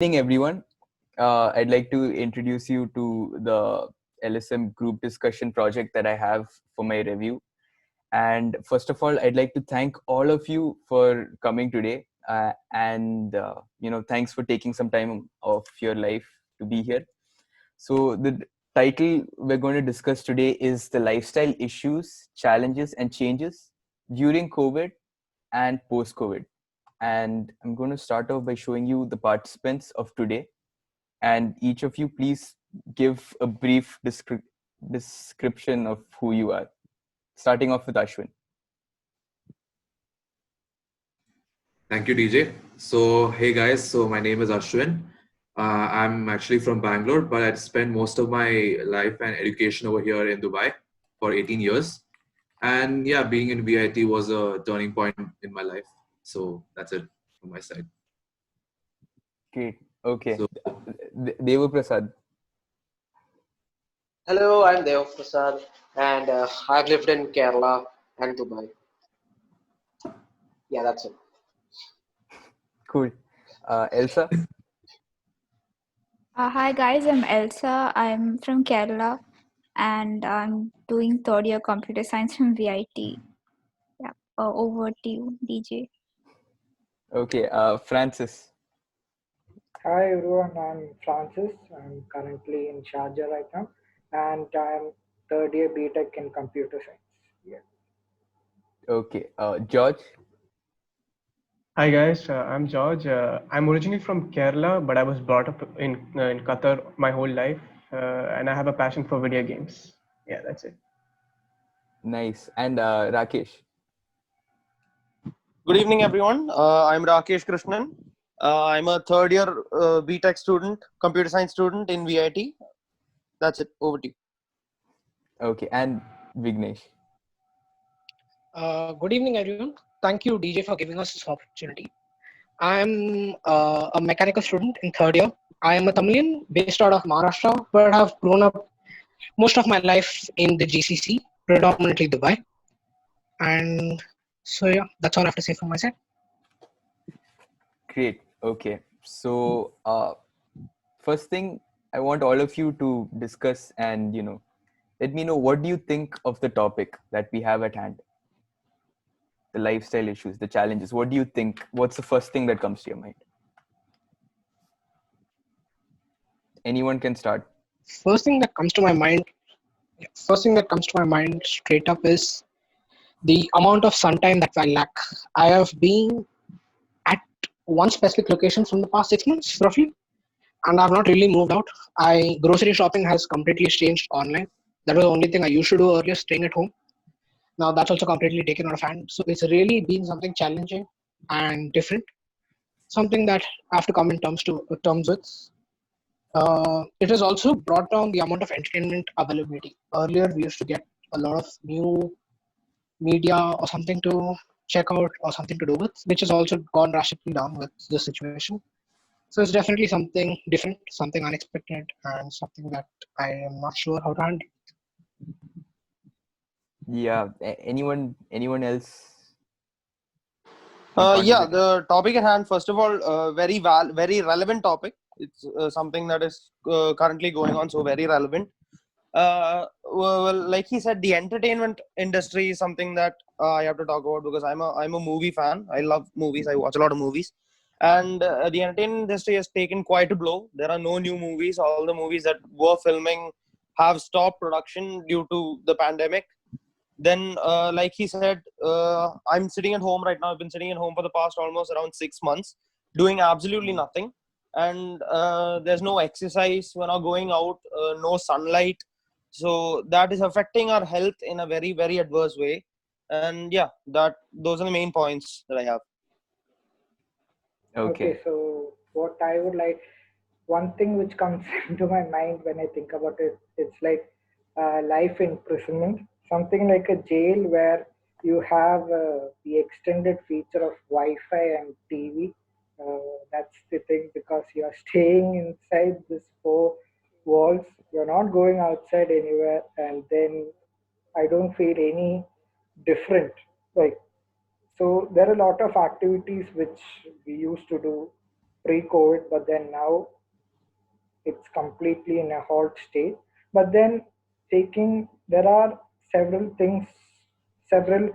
Evening, everyone. I'd like to introduce you to the LSM group discussion project that I have for my review. And first of all, I'd like to thank all of you for coming today. Thanks for taking some time of your life to be here. So the title we're going to discuss today is the lifestyle issues, challenges, and changes during COVID and post-COVID. And I'm going to start off by showing you the participants of today. And each of you, please give a brief description of who you are. Starting off with Ashwin. Thank you, DJ. So, hey guys, so my name is Ashwin. I'm actually from Bangalore, but I spent most of my life and education over here in Dubai for 18 years. And yeah, being in VIT was a turning point in my life. So, that's it from my side. Great. Okay. So, Deva Prasad. Hello, I'm Dev Prasad, and I've lived in Kerala and Dubai. Yeah, that's it. Cool. Elsa. Hi guys, I'm Elsa. I'm from Kerala and I'm doing third year computer science from VIT. Yeah, over to you, DJ. Okay. Francis. Hi everyone, I'm Francis. I'm currently in Sharjah right now, and I'm third year BTech in computer science. Yeah. Okay. George. Hi guys, I'm George. I'm originally from Kerala, but I was brought up in Qatar my whole life, and I have a passion for video games. Yeah, that's it. Nice. And Rakesh. Good evening, everyone. I'm Rakesh Krishnan. I'm a third year BTech student, computer science student in VIT. That's it. Over to you. Okay. And Vignesh. Good evening, everyone. Thank you, DJ, for giving us this opportunity. I'm a mechanical student in third year. I am a Tamilian based out of Maharashtra, but have grown up most of my life in the GCC, predominantly Dubai. And so, yeah, that's all I have to say from my side. Great. Okay. So, first thing, I want all of you to discuss and, let me know what do you think of the topic that we have at hand. The lifestyle issues, the challenges. What do you think? What's the first thing that comes to your mind? Anyone can start. First thing that comes to my mind, straight up is the amount of sun time that I lack. I have been at one specific location from the past 6 months, roughly, and I've not really moved out. Grocery shopping has completely changed online. That was the only thing I used to do earlier, staying at home. Now that's also completely taken out of hand. So it's really been something challenging and different. Something that I have to come in terms with. It has also brought down the amount of entertainment availability. Earlier, we used to get a lot of new media or something to check out or something to do with, which has also gone drastically down with this situation. So it's definitely something different, something unexpected, and something that I am not sure how to handle. Yeah. Anyone else? Yeah, the topic at hand. First of all, very relevant topic. It's something that is currently going on, so very relevant. Well, like he said, the entertainment industry is something that I have to talk about because I'm a movie fan. I love movies. I watch a lot of movies, and the entertainment industry has taken quite a blow. There are no new movies. All the movies that were filming have stopped production due to the pandemic. Then, like he said, I'm sitting at home right now. I've been sitting at home for the past almost around 6 months, doing absolutely nothing. And there's no exercise. We're not going out, no sunlight. So that is affecting our health in a very, very adverse way. And yeah, those are the main points that I have. Okay. So what I would like, one thing which comes into my mind when I think about it, it's like life imprisonment, something like a jail where you have the extended feature of Wi-Fi and TV. That's the thing because you are staying inside this four walls. You're not going outside anywhere, and then I don't feel any different. Like so, there are a lot of activities which we used to do pre-COVID, but then now it's completely in a halt state. But then there are several things, several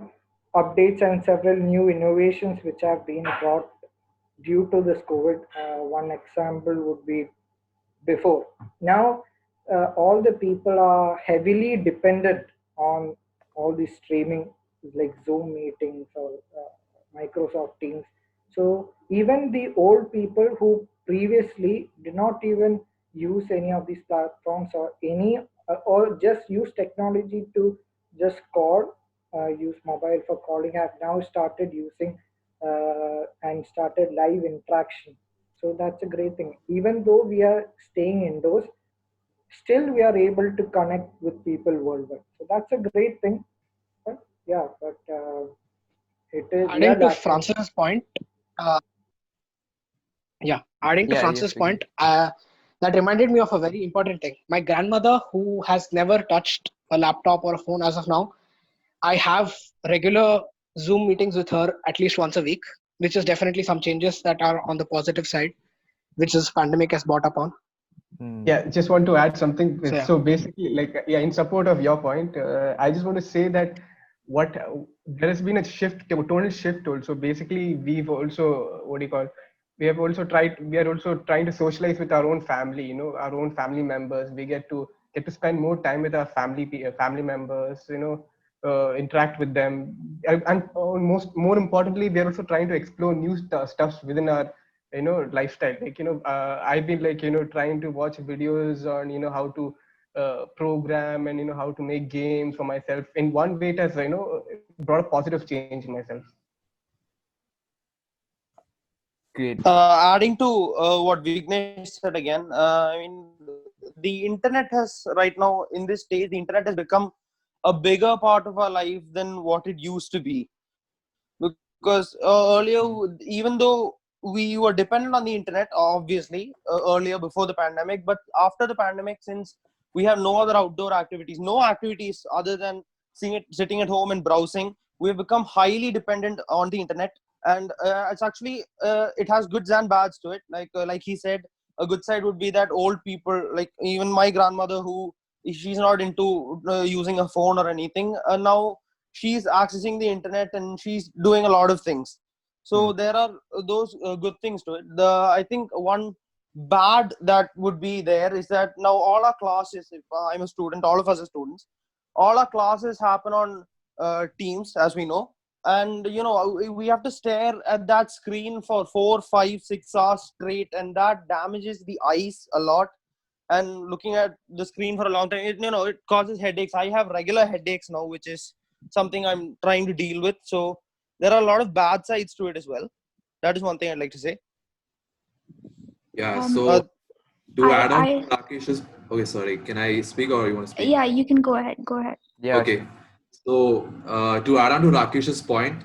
updates and several new innovations which have been brought due to this COVID. One example would be before. Now, all the people are heavily dependent on all these streaming, like Zoom meetings or Microsoft Teams. So even the old people who previously did not even use any of these platforms or just use technology to just call, use mobile for calling, have now started using and started live interaction. So that's a great thing. Even though we are staying indoors, still we are able to connect with people worldwide. So that's a great thing. But yeah, but we are Adding to lacking. Francis's point, uh, adding to Yeah, yes, Francis's Vignesh. point, that reminded me of a very important thing. My grandmother, who has never touched a laptop or a phone as of now, I have regular Zoom meetings with her at least once a week, which is definitely some changes that are on the positive side, which this pandemic has brought upon. Yeah, just want to add something. So, yeah. So basically, like, yeah, in support of your point, I just want to say that what there has been a shift, a total shift also. Basically, we've also, what do you call, we have also tried, we are also trying to socialize with our own family, our own family members. We get to spend more time with our family members, interact with them. And more importantly, we are also trying to explore new stuffs within our lifestyle. Like, I've been, like, trying to watch videos on how to program, and how to make games for myself. In one way, it has brought a positive change in myself. Great. Adding to what Vignesh said again, I mean, the internet has right now in this stage, the internet has become a bigger part of our life than what it used to be. Because earlier, even though we were dependent on the internet, obviously, earlier before the pandemic, but after the pandemic, since we have no other outdoor activities, no activities other than sitting at home and browsing, we have become highly dependent on the internet. And it's actually it has goods and bads to it. Like he said, a good side would be that old people, like even my grandmother, who she's not into using a phone or anything, now she's accessing the internet and she's doing a lot of things. So there are those good things to it. I think one bad that would be there is that now all our classes, if I'm a student, all of us are students, all our classes happen on Teams, as we know. And we have to stare at that screen for 4, 5, 6 hours straight, and that damages the eyes a lot. And looking at the screen for a long time, it causes headaches. I have regular headaches now, which is something I'm trying to deal with. So there are a lot of bad sides to it as well. That is one thing I'd like to say. Yeah, Um, so to add on to I Rakesh's, okay, sorry, can I speak or you want to speak? yeah, you can go ahead. Go ahead. Yeah, Okay, so to add on to Rakesh's point,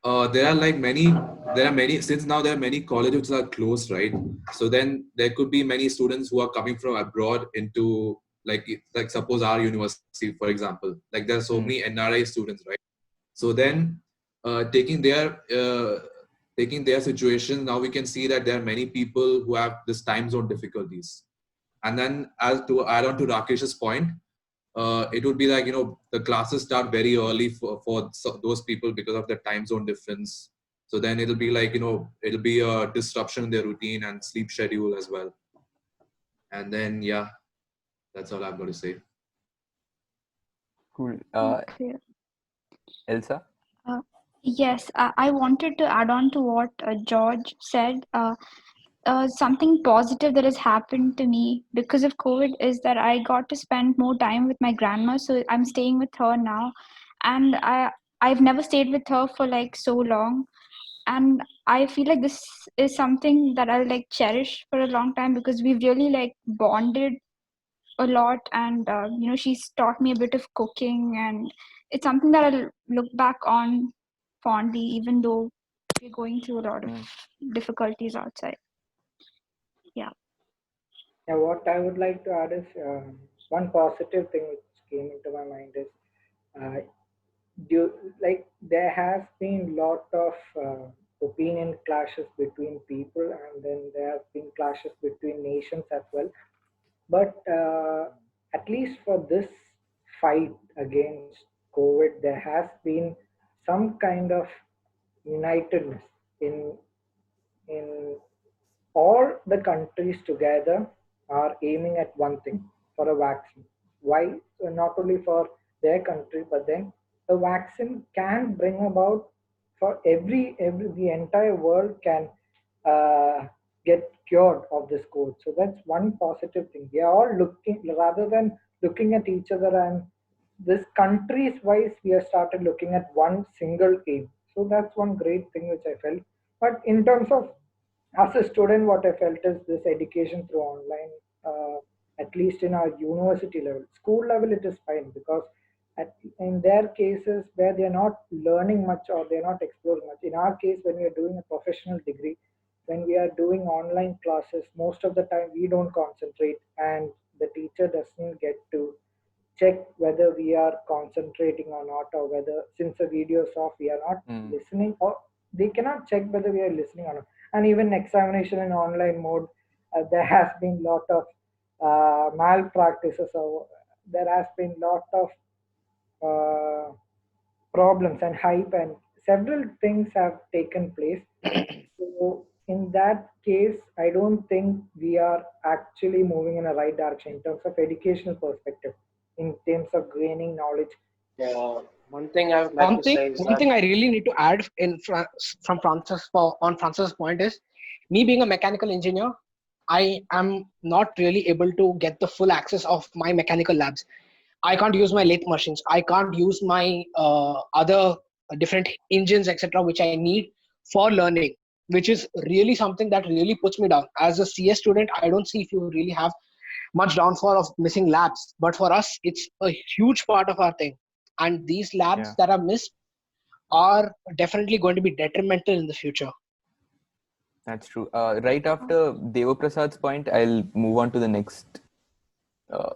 there are many, since now there are many colleges which are closed, right? So then there could be many students who are coming from abroad into, like suppose our university, for example. Like there are so many NRI students, right? So then taking their situation, now we can see that there are many people who have this time zone difficulties. And then, as to add on to Rakesh's point, it would be like, the classes start very early for those people because of the time zone difference. So then it'll be like, it'll be a disruption in their routine and sleep schedule as well. And then, yeah, that's all I've got to say. cool. Okay. Elsa? Yes, I wanted to add on to what George said. Something positive that has happened to me because of COVID is that I got to spend more time with my grandma. So I'm staying with her now, and I've never stayed with her for like so long, and I feel like this is something that I'll like cherish for a long time because we've really like bonded a lot, and she's taught me a bit of cooking, and it's something that I'll look back on fondly, even though we're going through a lot of difficulties outside. Yeah. Now, what I would like to add is one positive thing which came into my mind is uh, like there has been lot of opinion clashes between people, and then there have been clashes between nations as well. But at least for this fight against COVID, there has been some kind of unitedness in all the countries together are aiming at one thing, for a vaccine. Why? So not only for their country, but then the vaccine can bring about for every the entire world can uh, get cured of this cold. So that's one positive thing. We are all looking, rather than looking at each other and this countries wise, we have started looking at one single aim. So that's one great thing which I felt. But in terms of as a student, what I felt is this education through online, at least in our university level. School level, it is fine because in their cases where they're not learning much or they're not exploring much. In our case, when we are doing a professional degree, when we are doing online classes, most of the time we don't concentrate and the teacher doesn't get to check whether we are concentrating or not, or whether since the video is off we are not listening, or they cannot check whether we are listening or not. And even examination in online mode, there has been lot of malpractices, or there has been lot of uh, problems and hype, and several things have taken place. So in that case, I don't think we are actually moving in a right direction in terms of educational perspective, in terms of gaining knowledge. Yeah, one thing I would like to say is One that thing I really need to add from Francis on Francis' point is, me being a mechanical engineer, I am not really able to get the full access of my mechanical labs. I can't use my lathe machines. I can't use my other different engines, etc., which I need for learning, which is really something that really puts me down. As a CS student, I don't see if you really have much downfall of missing labs, but for us, it's a huge part of our thing. And these labs Yeah, that are missed are definitely going to be detrimental in the future. that's true. Right after Devaprasad's point, I'll move on to the next uh,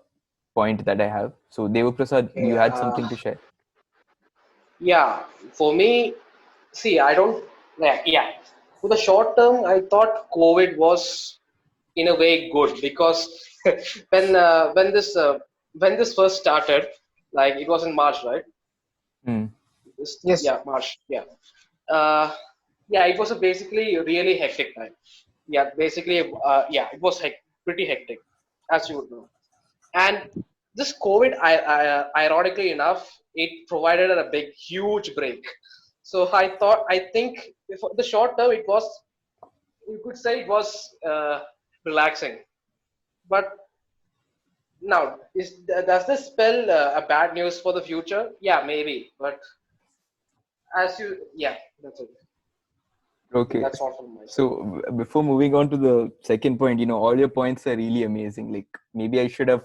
point that I have. So, Devaprasad, okay, you had something to share. yeah, for me, see, I don't, yeah. For the short term, I thought COVID was in a way good because when uh, when this uh, when this first started, like it was in March, right? Hmm. Yes. Yeah, March. Yeah. Uh, yeah, it was a basically really hectic time. Yeah, basically, yeah, it was pretty hectic, as you would know. And this COVID, ironically enough, it provided a big, huge break. So I think for the short term, it was, you could say it was relaxing. But now, does this spell a bad news for the future? Yeah, maybe. But yeah, that's it. Okay. That's all from my side. So, before moving on to the second point, all your points are really amazing. Like, maybe I should have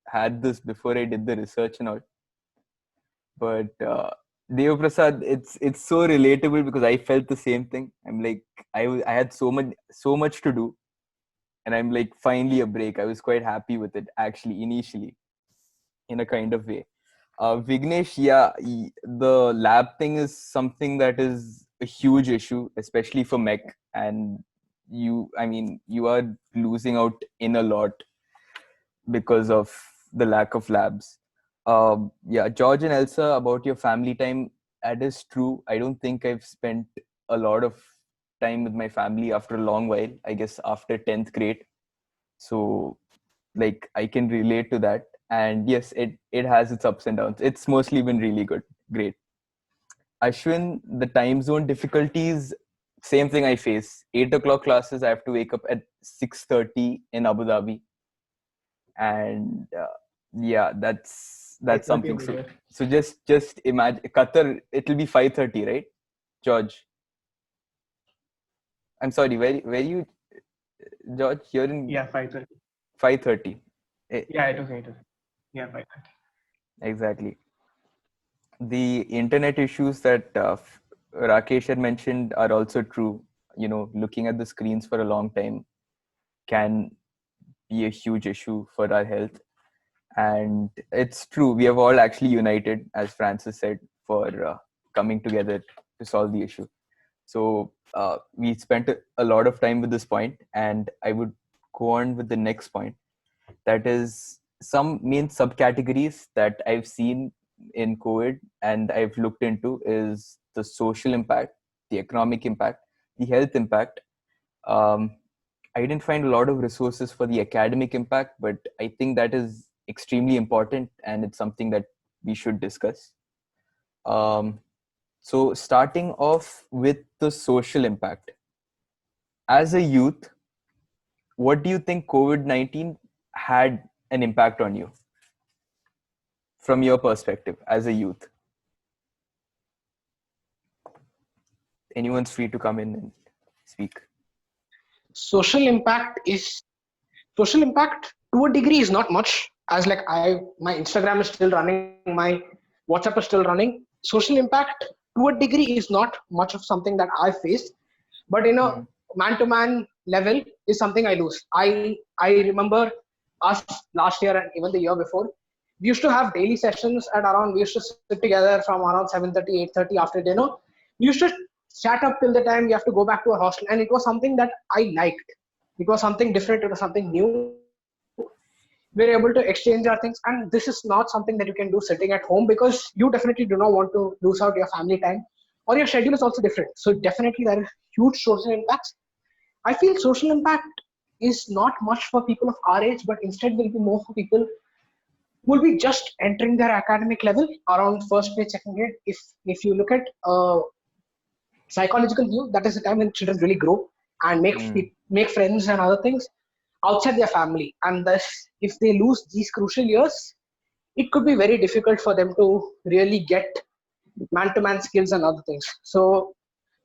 had this before I did the research and all. But Deo Prasad, it's so relatable because I felt the same thing. I'm like, I had so much to do, and I'm like, finally a break. I was quite happy with it actually initially, in a kind of way. Vignesh, yeah, the lab thing is something that is a huge issue, especially for mech, and I mean, you are losing out in a lot because of the lack of labs. Yeah, George and Elsa, about your family time, that is true. I don't think I've spent a lot of time with my family after a long while, I guess after 10th grade. So, like, I can relate to that. And yes, it has its ups and downs. It's mostly been really good. Great. Ashwin, the time zone difficulties, same thing I face. 8 o'clock classes, I have to wake up at 6:30 in Abu Dhabi, and yeah, that's 8:30 something. over So here. so just imagine Qatar. It'll be 5:30, right, George? I'm sorry. Where you, George? You're in Yeah, 5:30. 5:30. Yeah, it was 8:30. Yeah, 5:30. Exactly. The internet issues that Rakesh had mentioned are also true. Looking at the screens for a long time can be a huge issue for our health. And it's true, we have all actually united, as Francis said, for coming together to solve the issue. So we spent a lot of time with this point, and I would go on with the next point. That is some main subcategories that I've seen in COVID and I've looked into is the social impact, the economic impact, the health impact. Um, I didn't find a lot of resources for the academic impact, but I think that is extremely important and it's something that we should discuss. So starting off with the social impact. As a youth, what do you think COVID-19 had an impact on you from your perspective as a youth? Anyone's free to come in and speak. Social impact to a degree is not much, as like my Instagram is still running, my WhatsApp is still running. Social impact to a degree is not much of something that I faced, but man-to-man level is something I lose. I remember us last year and even the year before, we used to have daily sessions at around, we used to sit together from around 7:30, 8:30 after dinner. We used to chat up till the time we have to go back to our hostel, and it was something that I liked. It was something different, it was something new. We were able to exchange our things, and this is not something that you can do sitting at home, because you definitely do not want to lose out your family time, or your schedule is also different. So definitely there are huge social impacts. I feel social impact is not much for people of our age, but instead will be more for people who will be just entering their academic level around first grade, second grade. If you look at psychological view, that is the time when children really grow and make friends and other things outside their family. And thus, if they lose these crucial years, it could be very difficult for them to really get man-to-man skills and other things. So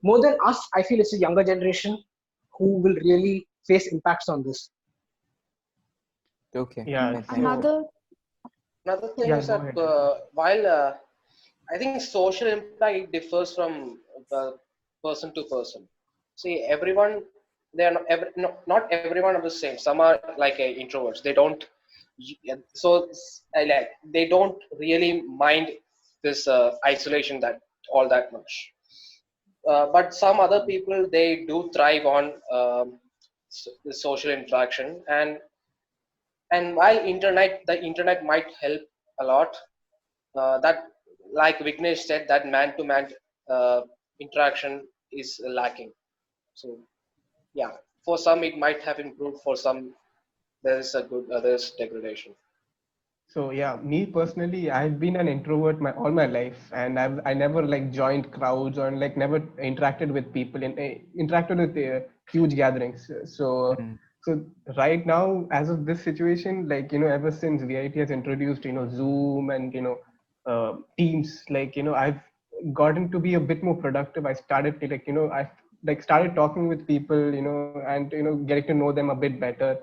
more than us, I feel it's a younger generation who will really face impacts on this. Okay. Yeah. Another thing is that while I think social impact differs from person to person. See, everyone, they are not everyone are the same. Some are like introverts. They don't, so they don't really mind this isolation that all that much. But some other people, they do thrive on the social interaction, and while the internet might help a lot, that, like Vignesh said, that man-to-man interaction is lacking. So yeah, for some it might have improved, for some there's degradation. So yeah, me personally, I've been an introvert all my life, and I never like joined crowds or like never interacted with people interacted with huge gatherings. So right now, as of this situation, like ever since VIT has introduced Zoom and Teams, like I've gotten to be a bit more productive. I started to I like started talking with people, and getting to know them a bit better.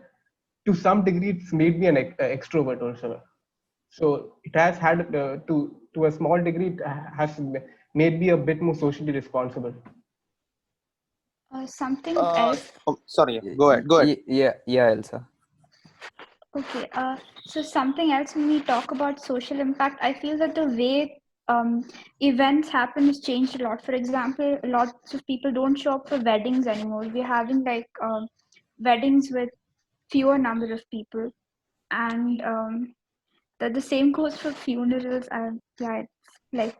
To some degree, it's made me an extrovert also. So it has had to a small degree, it has made me a bit more socially responsible. something else. Sorry, go ahead. Yeah, Elsa. Okay, so something else when we talk about social impact, I feel that the way events happen has changed a lot. For example, lots of people don't show up for weddings anymore. We're having like weddings with fewer number of people, and the same goes for funerals. And yeah, it's like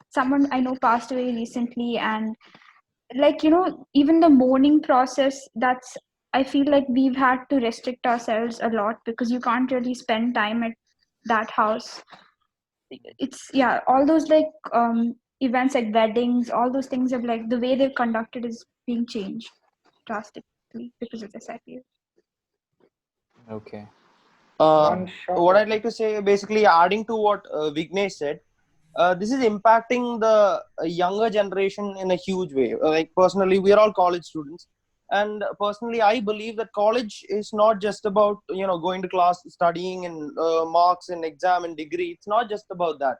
someone I know passed away recently, and like even the mourning process, that's, I feel like we've had to restrict ourselves a lot because you can't really spend time at that house. It's, yeah, all those like events like weddings, all those things have, like, the way they're conducted is being changed drastically because of this, I feel. Okay. What I'd like to say, basically adding to what Vignesh said, this is impacting the younger generation in a huge way. Like personally, we are all college students, and personally, I believe that college is not just about going to class, studying, and marks and exam and degree. It's not just about that.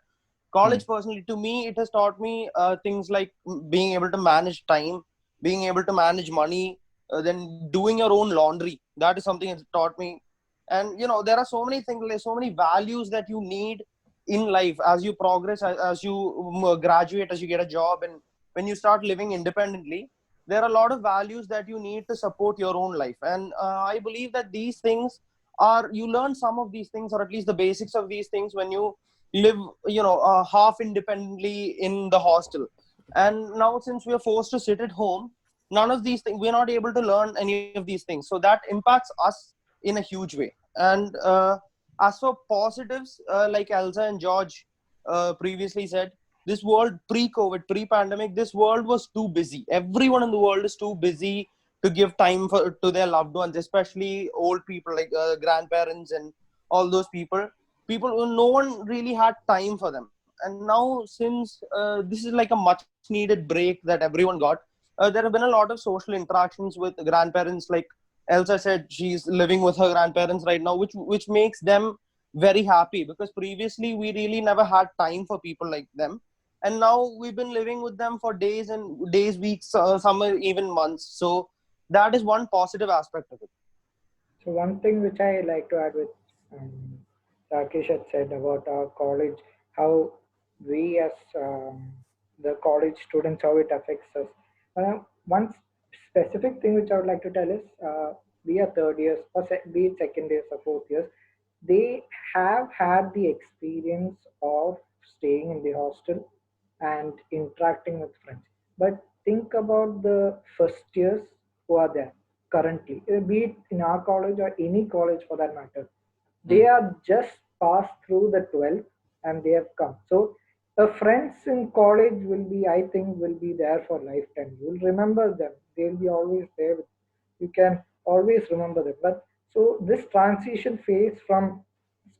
College, personally, to me, it has taught me things like being able to manage time, being able to manage money, then doing your own laundry. That is something it's taught me. And there are so many things, like so many values that you need in life as you progress, as you graduate, as you get a job, and when you start living independently, there are a lot of values that you need to support your own life. And I believe that these things are, you learn some of these things, or at least the basics of these things, when you live, half independently in the hostel. And now, since we are forced to sit at home, none of these things, we're not able to learn any of these things. So that impacts us in a huge way. And as for positives, like Elsa and George previously said, this world pre-COVID, pre-pandemic, this world was too busy. Everyone in the world is too busy to give time to their loved ones, especially old people like grandparents and all those people. No one really had time for them. And now, since this is like a much needed break that everyone got, there have been a lot of social interactions with grandparents. Like Elsa said, she's living with her grandparents right now, which makes them very happy, because previously we really never had time for people like them, and now we've been living with them for days and days, weeks, some even months. So that is one positive aspect of it. So one thing which I like to add with Rakesh had said about our college, how we as the college students, how it affects us. One specific thing which I would like to tell is, we are third years, or be it second years or fourth years, they have had the experience of staying in the hostel and interacting with friends. But think about the first years who are there currently, be it in our college or any college for that matter. They are just passed through the 12th and they have come. So friends in college will be, I think, will be there for lifetime. You'll remember them. They'll be always there. You can always remember them. But so this transition phase from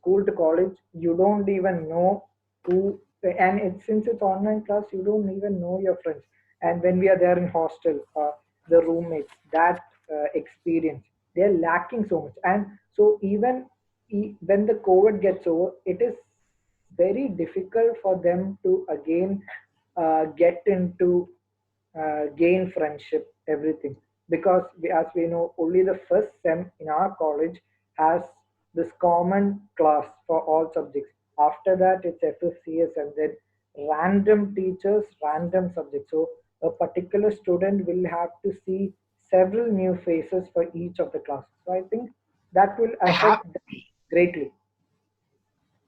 school to college, you don't even know who, and since it's online class, you don't even know your friends. And when we are there in hostel, the roommates, that experience, they're lacking so much. And so even when the COVID gets over, it is very difficult for them to again get into gain friendship, everything. Because as we know, only the first sem in our college has this common class for all subjects. After that, it's FFCS and then random teachers, random subjects. So a particular student will have to see several new faces for each of the classes. So I think that will I have affect them greatly.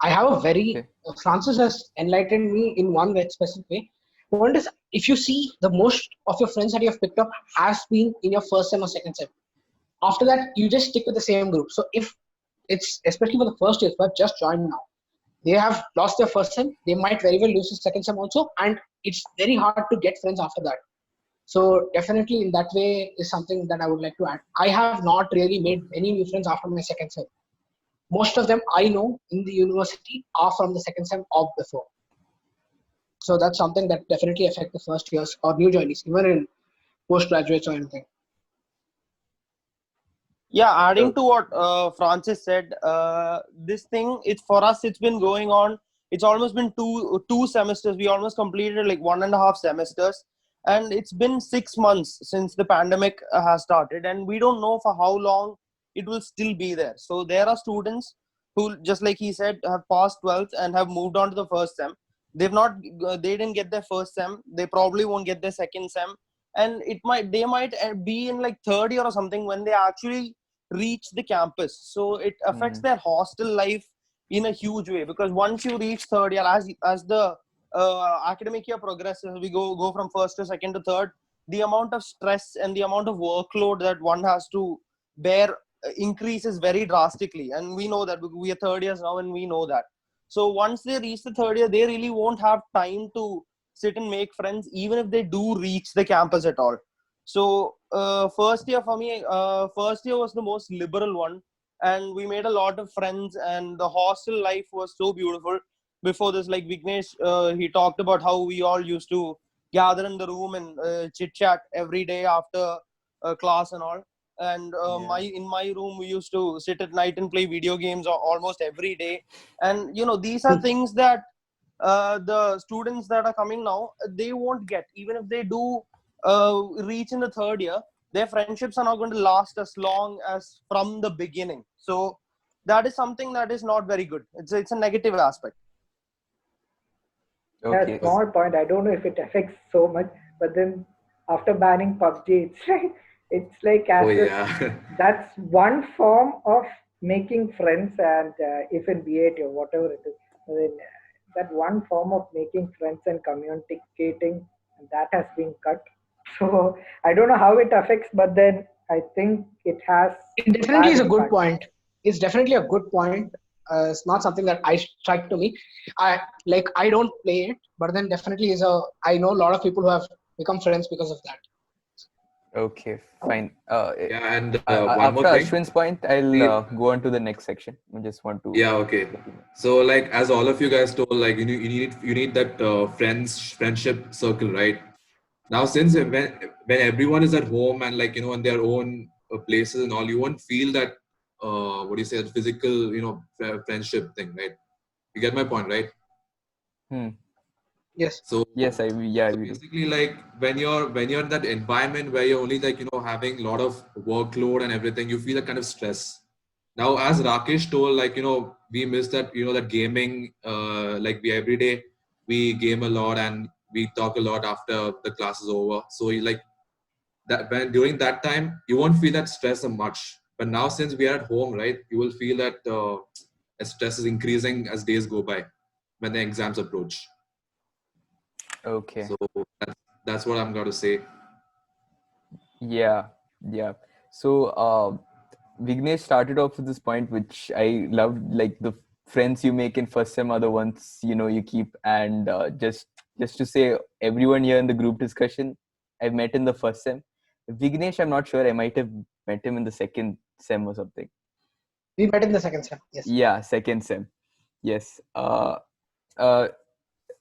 I have a very Okay. Francis has enlightened me in one very specific way. One is, if you see, the most of your friends that you have picked up has been in your first sem or second sem. After that, you just stick with the same group. So if it's especially for the first years who have just joined now, they have lost their first sem, they might very well lose the second sem also, and it's very hard to get friends after that. So definitely in that way is something that I would like to add. I have not really made any new friends after my second sem. Most of them I know in the university are from the second sem or before. So that's something that definitely affects the first years or new joinees, even in postgraduates or anything. Yeah, adding to what Francis said, this thing, it's for us, it's been going on. It's almost been two semesters. We almost completed like 1.5 semesters, and it's been 6 months since the pandemic has started, and we don't know for how long it will still be there. So there are students who, just like he said, have passed 12th and have moved on to the first sem. They didn't get their first sem. They probably won't get their second sem, and they might be in like third year or something when they actually reach the campus. So it affects their hostel life in a huge way, because once you reach third year, as the academic year progresses, we go from first to second to third, the amount of stress and the amount of workload that one has to bear increases very drastically. And we know that we are third years now, and we know that. So once they reach the third year, they really won't have time to sit and make friends, even if they do reach the campus at all. So first year for me, first year was the most liberal one, and we made a lot of friends, and the hostel life was so beautiful. Before this, like Vignesh, he talked about how we all used to gather in the room and chit chat every day after class and all. And in my room, we used to sit at night and play video games almost every day. And these are things that the students that are coming now, they won't get. Even if they do reach in the third year, their friendships are not going to last as long as from the beginning. So that is something that is not very good. It's a negative aspect. A Okay. small point. I don't know if it affects so much, but then after banning PUBG, it's like Oh as if yeah. that's one form of making friends, and if in B8 or whatever it is, then that one form of making friends and communicating, that has been cut. So I don't know how it affects, but then I think it has It definitely bad is a good impact. point. It's definitely a good point. It's not something that I strike to me. I don't play it, but then definitely is a. I know a lot of people who have become friends because of that. Okay, fine. Yeah, and one more After thing. Ashwin's point, I'll See, go on to the next section. I just want to yeah, okay. let you know. So like as all of you guys told, like you need that friendship circle, right? Now since when everyone is at home and like in their own places and all, you won't feel that what do you say, that physical friendship thing, right? You get my point, right? Hmm. Yes. So Yes, yeah, so we do. basically, like when you're in that environment where you're only like having a lot of workload and everything, you feel a kind of stress. Now, as Rakesh told, like we miss that that gaming. Like we every day we game a lot and we talk a lot after the class is over. So you like that when during that time you won't feel that stress so much. But now since we are at home, right, you will feel that stress is increasing as days go by when the exams approach. Okay. So that's what I'm going to say. Yeah, yeah. So, Vignesh started off with this point, which I loved. Like the friends you make in first sem are the ones you keep. And just to say, everyone here in the group discussion, I've met in the first sem. Vignesh, I'm not sure. I might have met him in the second sem or something. We met in the second sem. Yes. Yeah, second sem. Yes. Uh,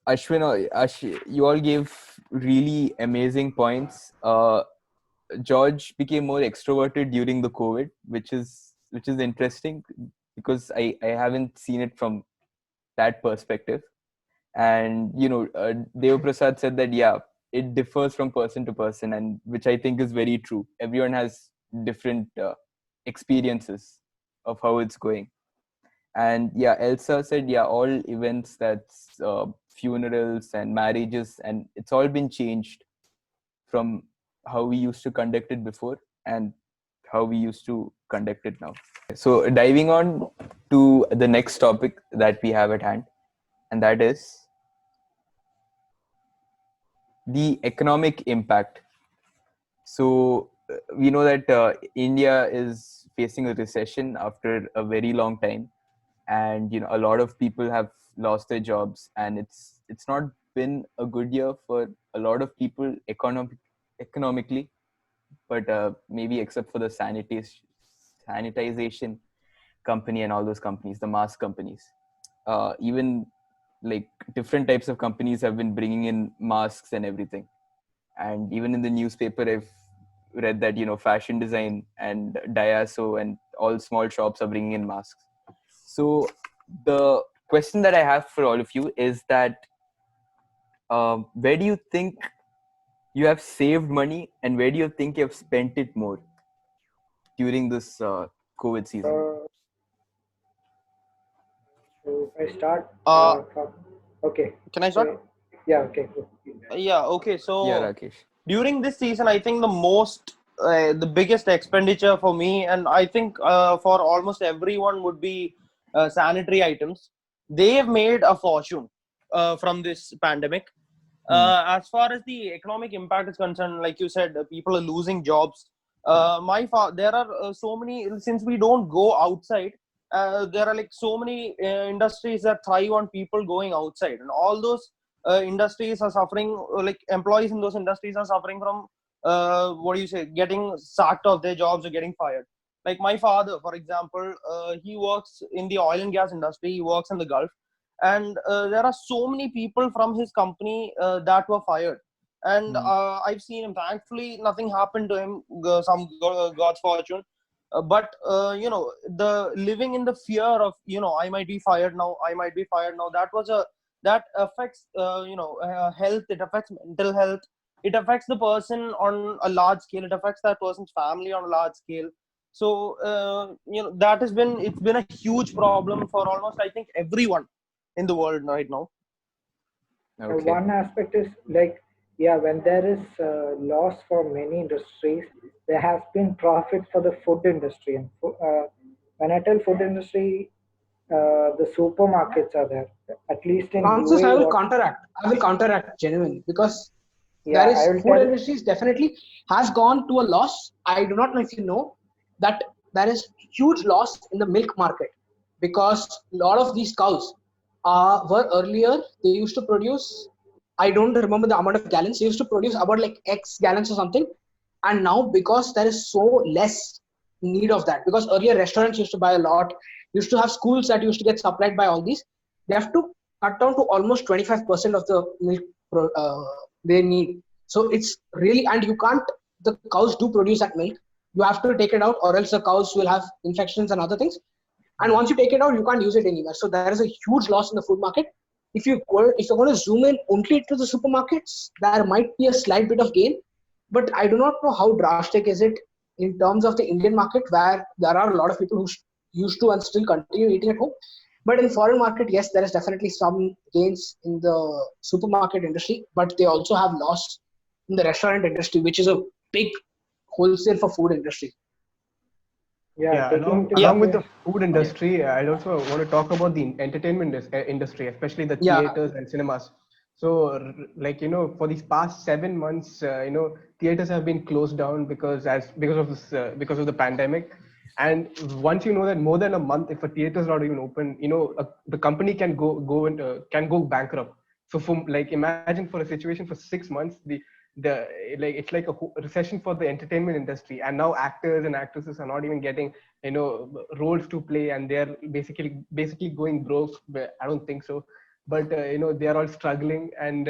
Ashwin, you all gave really amazing points. George became more extroverted during the COVID, which is interesting because I haven't seen it from that perspective. And Deva Prasad said that it differs from person to person, and which I think is very true. Everyone has different experiences of how it's going. And Elsa said all events, that's funerals and marriages, and it's all been changed from how we used to conduct it before and how we used to conduct it now. So diving on to the next topic that we have at hand, and that is the economic impact. So we know that India is facing a recession after a very long time, and a lot of people have lost their jobs, and it's not been a good year for a lot of people economically, but maybe except for the sanitization company and all those companies, the mask companies. Even like different types of companies have been bringing in masks and everything. And even in the newspaper, I've read that fashion design and Diaso and all small shops are bringing in masks. So the question that I have for all of you is that where do you think you have saved money, and where do you think you have spent it more during this COVID season? So I start. Uh, Okay. can I start? So, yeah. Okay. Good. Yeah. Okay. Yeah, So Rakesh. during this season, I think the biggest expenditure for me, and I think for almost everyone, would be sanitary items. They have made a fortune from this pandemic. As far as the economic impact is concerned, like you said, people are losing jobs. There are so many, since we don't go outside. There are like so many industries that thrive on people going outside, and all those industries are suffering. Like employees in those industries are suffering from what do you say, getting sacked of their jobs or getting fired. Like my father, for example, he works in the oil and gas industry. He works in the Gulf, and there are so many people from his company that were fired. And I've seen him. Thankfully, nothing happened to him. God's fortune. But the living in the fear of I might be fired now. I might be fired now. That affects health. It affects mental health. It affects the person on a large scale. It affects that person's family on a large scale. So it's been a huge problem for almost, I think, everyone in the world right now. Okay. One aspect is like yeah, when there is loss for many industries, there has been profit for the food industry. And when I tell food industry, the supermarkets are there. At least in Francis, UAE, I will what? counteract. I will counteract genuinely because there Yeah, is I will food tell. industries definitely has gone to a loss. I do not know if you know that there is huge loss in the milk market because a lot of these cows were earlier they used to produce. I don't remember the amount of gallons. They used to produce about like X gallons or something, and now because there is so less need of that, because earlier restaurants used to buy a lot, used to have schools that used to get supplied by all these, they have to cut down to almost 25% of the milk they need. So it's really, and you can't, the cows do produce that milk, you have to take it out or else the cows will have infections and other things, and once you take it out you can't use it anymore. So there is a huge loss in the food market. If you're going to zoom in only to the supermarkets, there might be a slight bit of gain, but I do not know how drastic is it in terms of the Indian market, where there are a lot of people who used to and still continue eating at home. But in foreign market, yes, there is definitely some gains in the supermarket industry, but they also have loss in the restaurant industry, which is a big wholesale for food industry. Yeah, Yeah, taking into along with the consideration. food industry, I also want to talk about the entertainment industry, especially the Yeah, theaters and cinemas. So, like for these past 7 months, theaters have been closed down because of this because of the pandemic. And once you know that more than a month, if a theater is not even open, the company can go bankrupt. So, for like imagine for a situation for 6 months, the like it's like a recession for the entertainment industry, and now actors and actresses are not even getting roles to play, and they're basically going broke. But I don't think so, but they are all struggling. And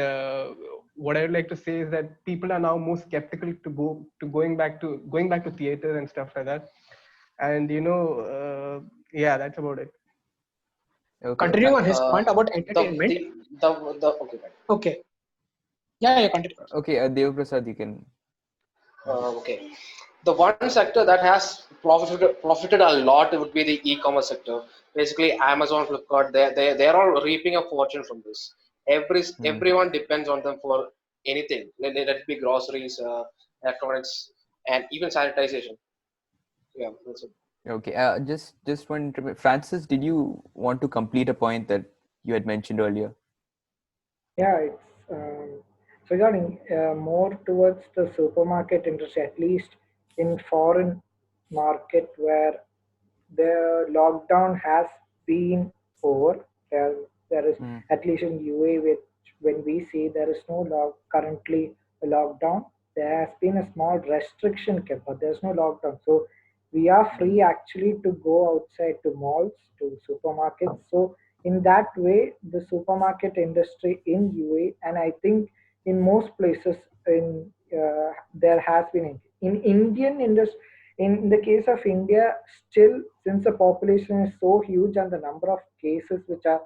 what I would like to say is that people are now more skeptical to going back to theater and stuff like that. And yeah, that's about it. Okay. continuing on his point about The entertainment. okay, right. Okay, yeah, continue. Okay, Dev Prasad, you can. Okay. The one sector that has profited a lot would be the e-commerce sector. Basically, Amazon, Flipkart, they're all reaping a fortune from this. Hmm. Everyone depends on them for anything. Let it be groceries, electronics, and even sanitization. Yeah, that's it. Okay. Just one. Francis, did you want to complete a point that you had mentioned earlier? Yeah, it's so regarding more towards the supermarket industry, at least in foreign market where the lockdown has been over. There is Hmm. at least in UAE, which when we see there is no currently a lockdown. There has been a small restriction kept, but there's no lockdown. So we are free actually to go outside to malls, to supermarkets. So in that way, the supermarket industry in UAE, and I think in most places in there has been in Indian industry. In the case of India, still since the population is so huge and the number of cases which are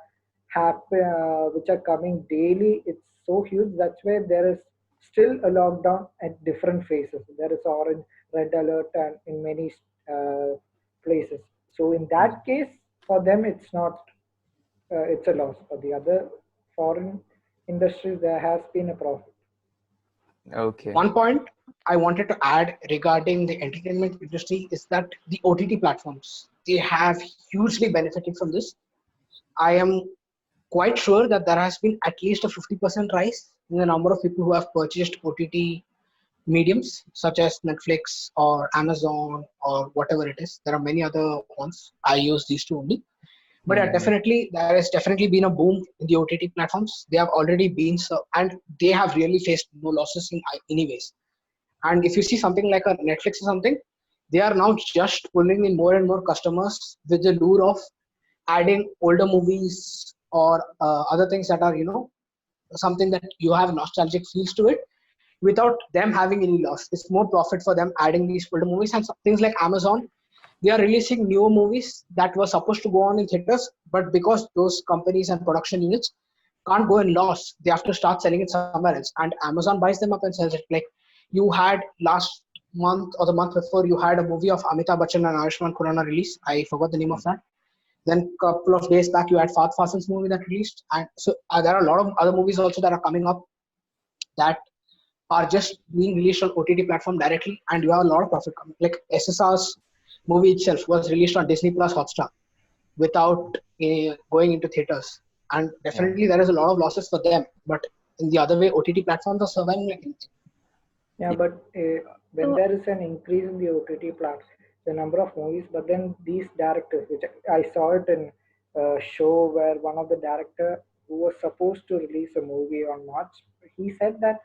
coming daily, it's so huge. That's why there is still a lockdown at different phases. There is orange, red alert, and in many places. So in Hmm. that case, for them, it's not. It's a loss. For the other foreign industries, there has been a profit. Okay. One point I wanted to add regarding the entertainment industry is that the OTT platforms, they have hugely benefited from this. I am quite sure that there has been at least a 50% rise in the number of people who have purchased OTT mediums such as Netflix or Amazon or whatever it is. There are many other ones. I use these two only. But yeah, Hmm. definitely there has definitely been a boom in the OTT platforms. They have already been so, and they have really faced no losses in anyways. And if you see something like a Netflix or something, they are now just pulling in more and more customers with the lure of adding older movies or other things that are something that you have nostalgic feels to it without them having any loss. It's more profit for them adding these older movies, and some things like Amazon, they are releasing newer movies that were supposed to go on in theaters, but because those companies and production units can't go in loss, they have to start selling it somewhere else. And Amazon buys them up and sells it. Like you had last month or the month before, you had a movie of Amitabh Bachchan and Ayushmann Khurrana release. I forgot the name of that. Then a couple of days back, you had Fahd Fasil's movie that released, and so there are a lot of other movies also that are coming up that are just being released on OTT platform directly, and you have a lot of profit coming. Like SSR's movie itself was released on Disney Plus Hotstar without going into theaters, and definitely there is a lot of losses for them. But in the other way, OTT platforms are surviving like anything. Yeah, but when there is an increase in the OTT platforms, the number of movies, but then these directors, which I saw it in a show where one of the director who was supposed to release a movie on March, he said that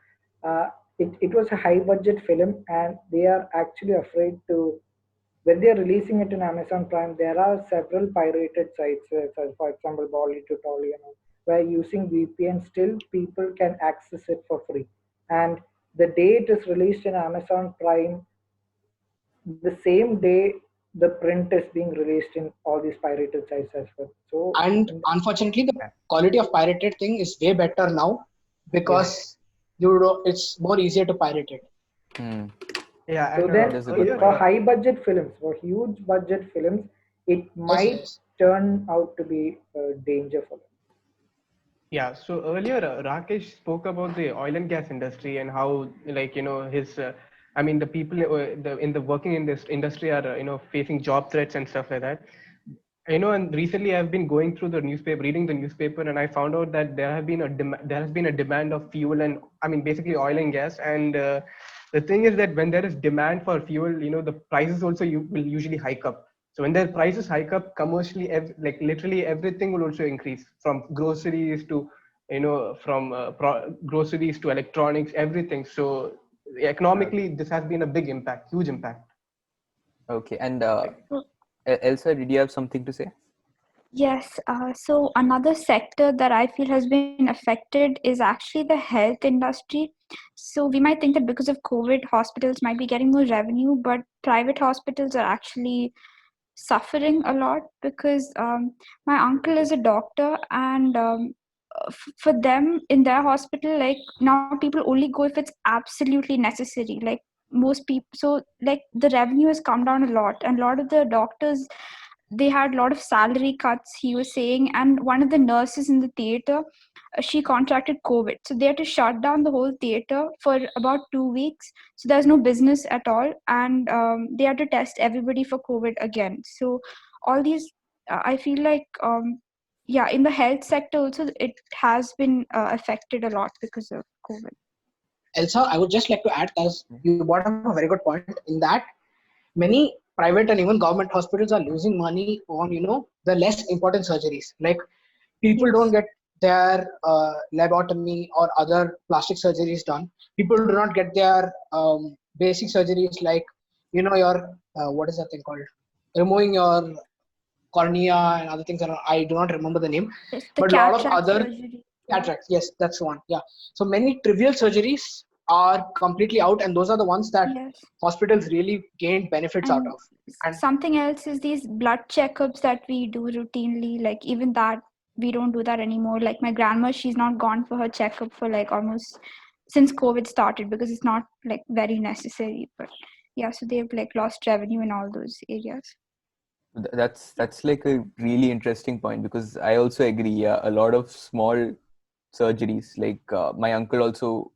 it was a high budget film and they are actually afraid to, when they are releasing it in Amazon Prime, there are several pirated sites, so for example, Bolly to Tolly, where using VPN still people can access it for free. And the day it is released in Amazon Prime, the same day the print is being released in all these pirated sites as well. So, And unfortunately, the quality of pirated thing is way better now because it's more easier to pirate it. Yeah, so and then, That's a good for point. high budget films, for huge budget films, it might yes. turn out to be a danger for them. yeah. So earlier, Rakesh spoke about the oil and gas industry and how, like, his, I mean, the people in the working in this industry are, facing job threats and stuff like that. And recently I've been going through the newspaper, reading the newspaper, and I found out that there has been a demand of fuel and, I mean, basically oil and gas. And the thing is that when there is demand for fuel, the prices also will usually hike up. So when the prices hike up commercially, like literally everything will also increase, from groceries to, from groceries to electronics, everything. So economically, this has been a big impact, huge impact. Okay, and Elsa, did you have something to say? Yes, so another sector that I feel has been affected is actually the health industry. So we might think that because of COVID, hospitals might be getting more revenue, but private hospitals are actually suffering a lot because my uncle is a doctor, and for them in their hospital, like now people only go if it's absolutely necessary. Like most people, so like the revenue has come down a lot, and a lot of the doctors, they had a lot of salary cuts, he was saying. And one of the nurses in the theater, she contracted COVID, so they had to shut down the whole theater for about 2 weeks. So there's no business at all, and they had to test everybody for COVID again. So all these, I feel like, yeah, in the health sector also it has been affected a lot because of COVID. Elsa, I would just like to add, as you brought up a very good point, in that many private and even government hospitals are losing money on the less important surgeries. Like people don't get their lobotomy or other plastic surgeries done. People do not get their basic surgeries like your what is that thing called, removing your cornea and other things. I do not remember the name, Yes, the but a lot of cataract other surgery. cataracts. Yes, that's the one. Yeah. So many trivial surgeries are completely out, and those are the ones that Yes. hospitals really gained benefits out And of. And something else is these blood checkups that we do routinely. Like even that, we don't do that anymore. Like my grandma, she's not gone for her checkup for like almost since COVID started because it's not like very necessary. But yeah, so they've like lost revenue in all those areas. That's like a really interesting point, because I also agree. Yeah, a lot of small surgeries, like my uncle also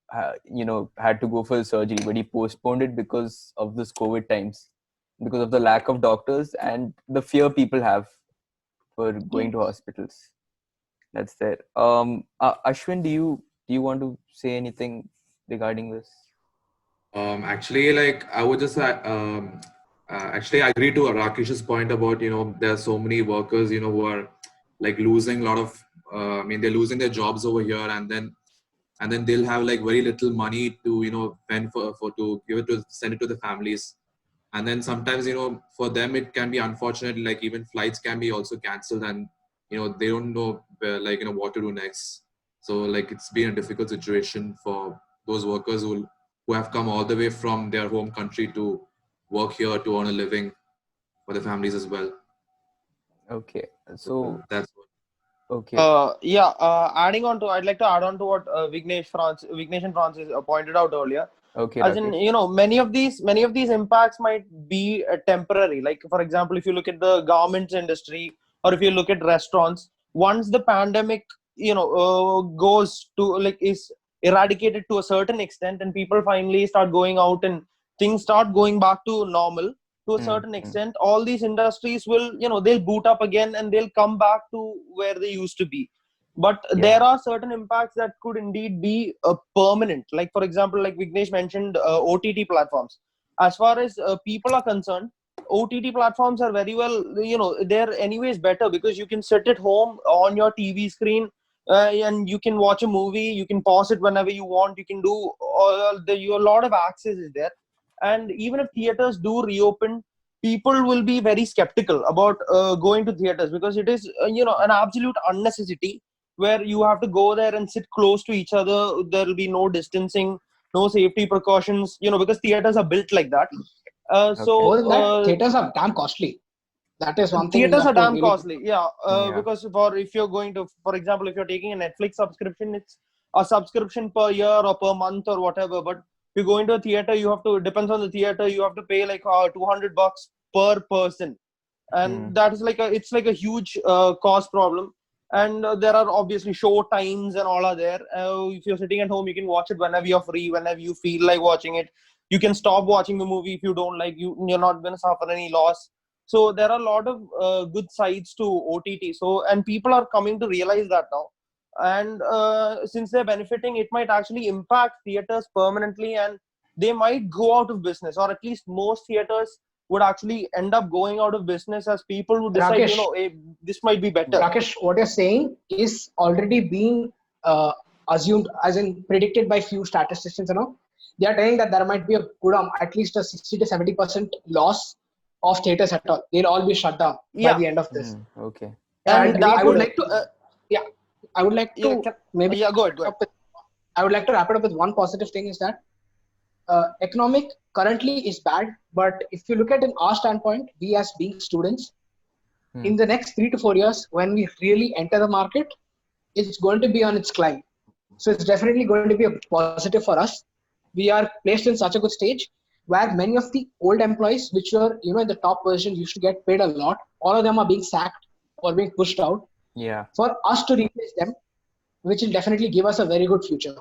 had to go for the surgery, but he postponed it because of this COVID times, because of the lack of doctors and the fear people have for going to hospitals. That's there. Ashwin, do you want to say anything regarding this? Actually, like I would just actually I agree to Rakesh's point about there are so many workers who are like losing a lot of I mean they're losing their jobs over here, and then they'll have like very little money to spend for to give it to send it to the families. And then sometimes for them it can be unfortunate, like even flights can be also cancelled, and they don't know like what to do next. So like it's been a difficult situation for those workers who have come all the way from their home country to work here to earn a living for their families as well. Okay, So so that's what. okay, I'd like to add on to what Vignesh and Francis pointed out earlier. okay, As in, Rakesh. many of these impacts might be temporary. Like for example, if you look at the garments industry, or if you look at restaurants, once the pandemic, goes to like is eradicated to a certain extent, and people finally start going out and things start going back to normal to a certain extent, all these industries will, they'll boot up again and they'll come back to where they used to be. But there are certain impacts that could indeed be permanent. Like, for example, like Vignesh mentioned, OTT platforms. As far as people are concerned, OTT platforms are very well, they're anyways better because you can sit at home on your TV screen, and you can watch a movie, you can pause it whenever you want, you can do a lot of access is there. And even if theaters do reopen, people will be very skeptical about going to theaters because it is an absolute unnecessity where you have to go there and sit close to each other. There will be no distancing, no safety precautions, because theaters are built like that. More than that, theaters are damn costly. That is one thing. Theaters are damn really costly, because if you're going to, for example, if you're taking a Netflix subscription, it's a subscription per year or per month or whatever. But if you go into a theater, you have to, it depends on the theater, you have to pay like $200 per person, and that is like it's like a huge cost problem. And there are obviously show times and all are there. If you're sitting at home, you can watch it whenever you're free, whenever you feel like watching it. You can stop watching the movie if you don't like. You're not going to suffer any loss. So there are a lot of good sides to OTT. So, and people are coming to realize that now. And since they're benefiting, it might actually impact theaters permanently, and they might go out of business, or at least most theaters would actually end up going out of business as people would decide, Rakesh, this might be better. Rakesh, what you're saying is already being assumed, as in predicted by few statisticians. They are telling that there might be a good, at least a 60 to 70% loss of theaters at all. They'll all be shut down by the end of this. Okay. And I would like to, I would like to maybe go ahead. I would like to wrap it up with one positive thing is that economic currently is bad, but if you look at in our standpoint, we as being students, in the next 3 to 4 years, when we really enter the market, it's going to be on its climb. So it's definitely going to be a positive for us. We are placed in such a good stage where many of the old employees, which were in the top position, used to get paid a lot. All of them are being sacked or being pushed out. Yeah. For us to replace them, which will definitely give us a very good future.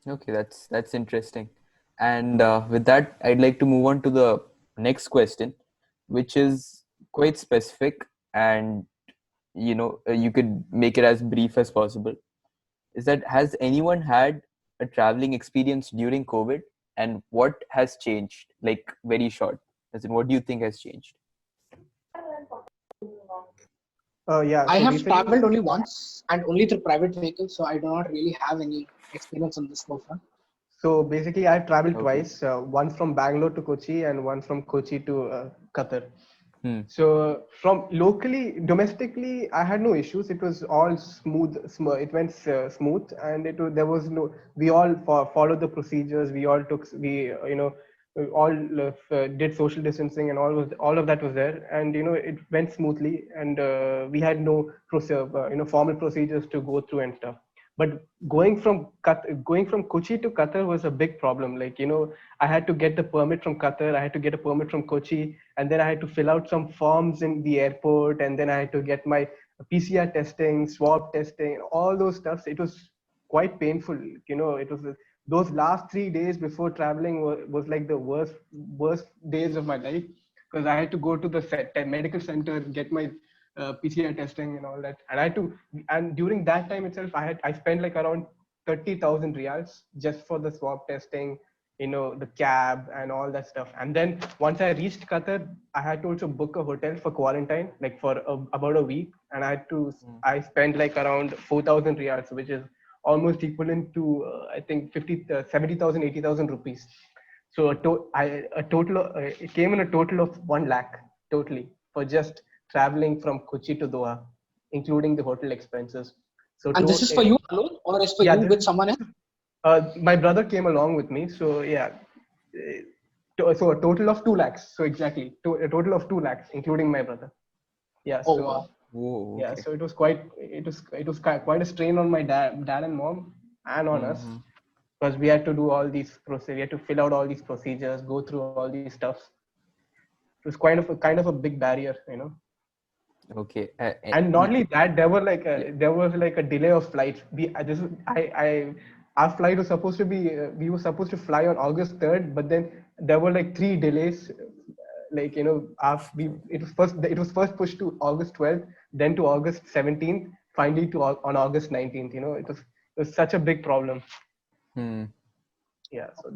Okay, that's interesting. And with that, I'd like to move on to the next question, which is quite specific, and you could make it as brief as possible. Is that, has anyone had a traveling experience during COVID, and what has changed? Like, very short. As in, what do you think has changed? I have traveled only once and only through private vehicles, so I do not really have any experience on this so far. So basically, I've traveled twice, once from Bangalore to Kochi and one from Kochi to Qatar. So from locally, domestically, I had no issues. It was all smooth. It went smooth, and there was no. We all followed the procedures. We all all did social distancing, and all of that was there, and it went smoothly, and we had no formal procedures to go through and stuff. But going from Kochi to Qatar was a big problem. Like, I had to get the permit from Qatar, I had to get a permit from Kochi, and then I had to fill out some forms in the airport, and then I had to get my PCR testing, swab testing, all those stuff. It was quite painful. It was those last 3 days before traveling was like the worst days of my life, because I had to go to the medical center, get my PCR testing and all that, and during that time itself, I spent like around 30,000 riyals just for the swab testing, the cab and all that stuff. And then once I reached Qatar, I had to also book a hotel for quarantine, like for about a week, and I spent like around 4,000 riyals, which is almost equivalent to I think 70,000, 80,000 rupees. So it came in a total of 1 lakh totally for just traveling from Kochi to Doha, including the hotel expenses. So this is for you alone, or is for you with someone else? My brother came along with me. So yeah, so a total of 2 lakhs. So exactly, a total of 2 lakhs, including my brother. Yeah. Oh, wow. Whoa, okay. Yeah. So it was quite a strain on my dad and mom, and on us, because we had to do all these procedures. We had to fill out all these procedures, go through all these stuffs. It was kind of a big barrier, Okay. And not only that, there was like a delay of flights. Our flight was supposed to be, we were supposed to fly on August 3rd, but then there were like 3 delays. Like, it was first pushed to August 12th, then to August 17th, finally on August 19th. It was such a big problem. Hmm. Yeah. So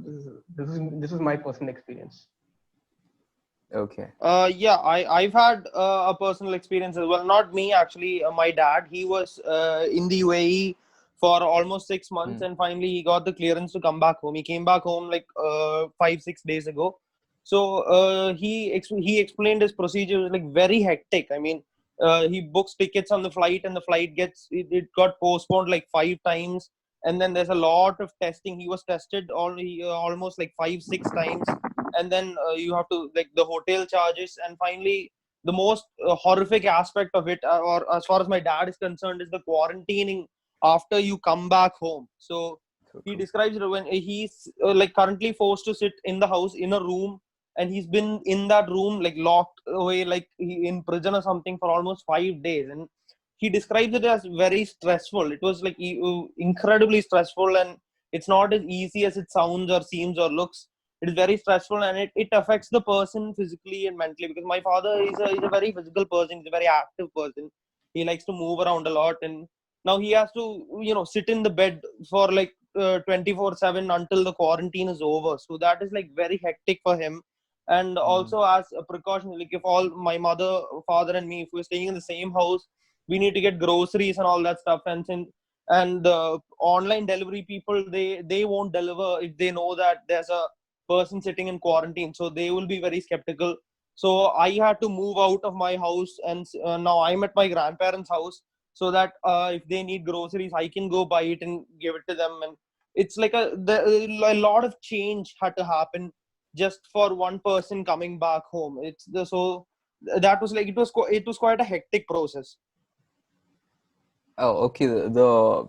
this is my personal experience. Okay. Yeah, I've had a personal experience as well. Not me actually. My dad. He was in the UAE for almost 6 months, and finally he got the clearance to come back home. He came back home like 5-6 days ago. So he explained his procedure. It was like very hectic. I mean, he books tickets on the flight, and the flight it got postponed like 5 times, and then there's a lot of testing. He was tested almost like 5-6 times, and then you have to, like, the hotel charges, and finally the most horrific aspect of it, or as far as my dad is concerned, is the quarantining after you come back home. So So he true. describes it when he's like currently forced to sit in the house in a room, and he's been in that room like locked away, like in prison or something, for almost 5 days. And he describes it as very stressful. It was like incredibly stressful, and it's not as easy as it sounds or seems or looks. It is very stressful, and it affects the person physically and mentally, because my father is a very physical person. He's a very active person. He likes to move around a lot, and now he has to sit in the bed for like 24/7 until the quarantine is over. So that is like very hectic for him. And also, as a precaution, like if all my mother, father, and me, if we're staying in the same house, we need to get groceries and all that stuff. And the online delivery people, they won't deliver if they know that there's a person sitting in quarantine, so they will be very skeptical. So I had to move out of my house, and now I'm at my grandparents' house, so that if they need groceries, I can go buy it and give it to them. And it's like a lot of change had to happen just for one person coming back home. So that was like, it was quite a hectic process. Oh, okay. The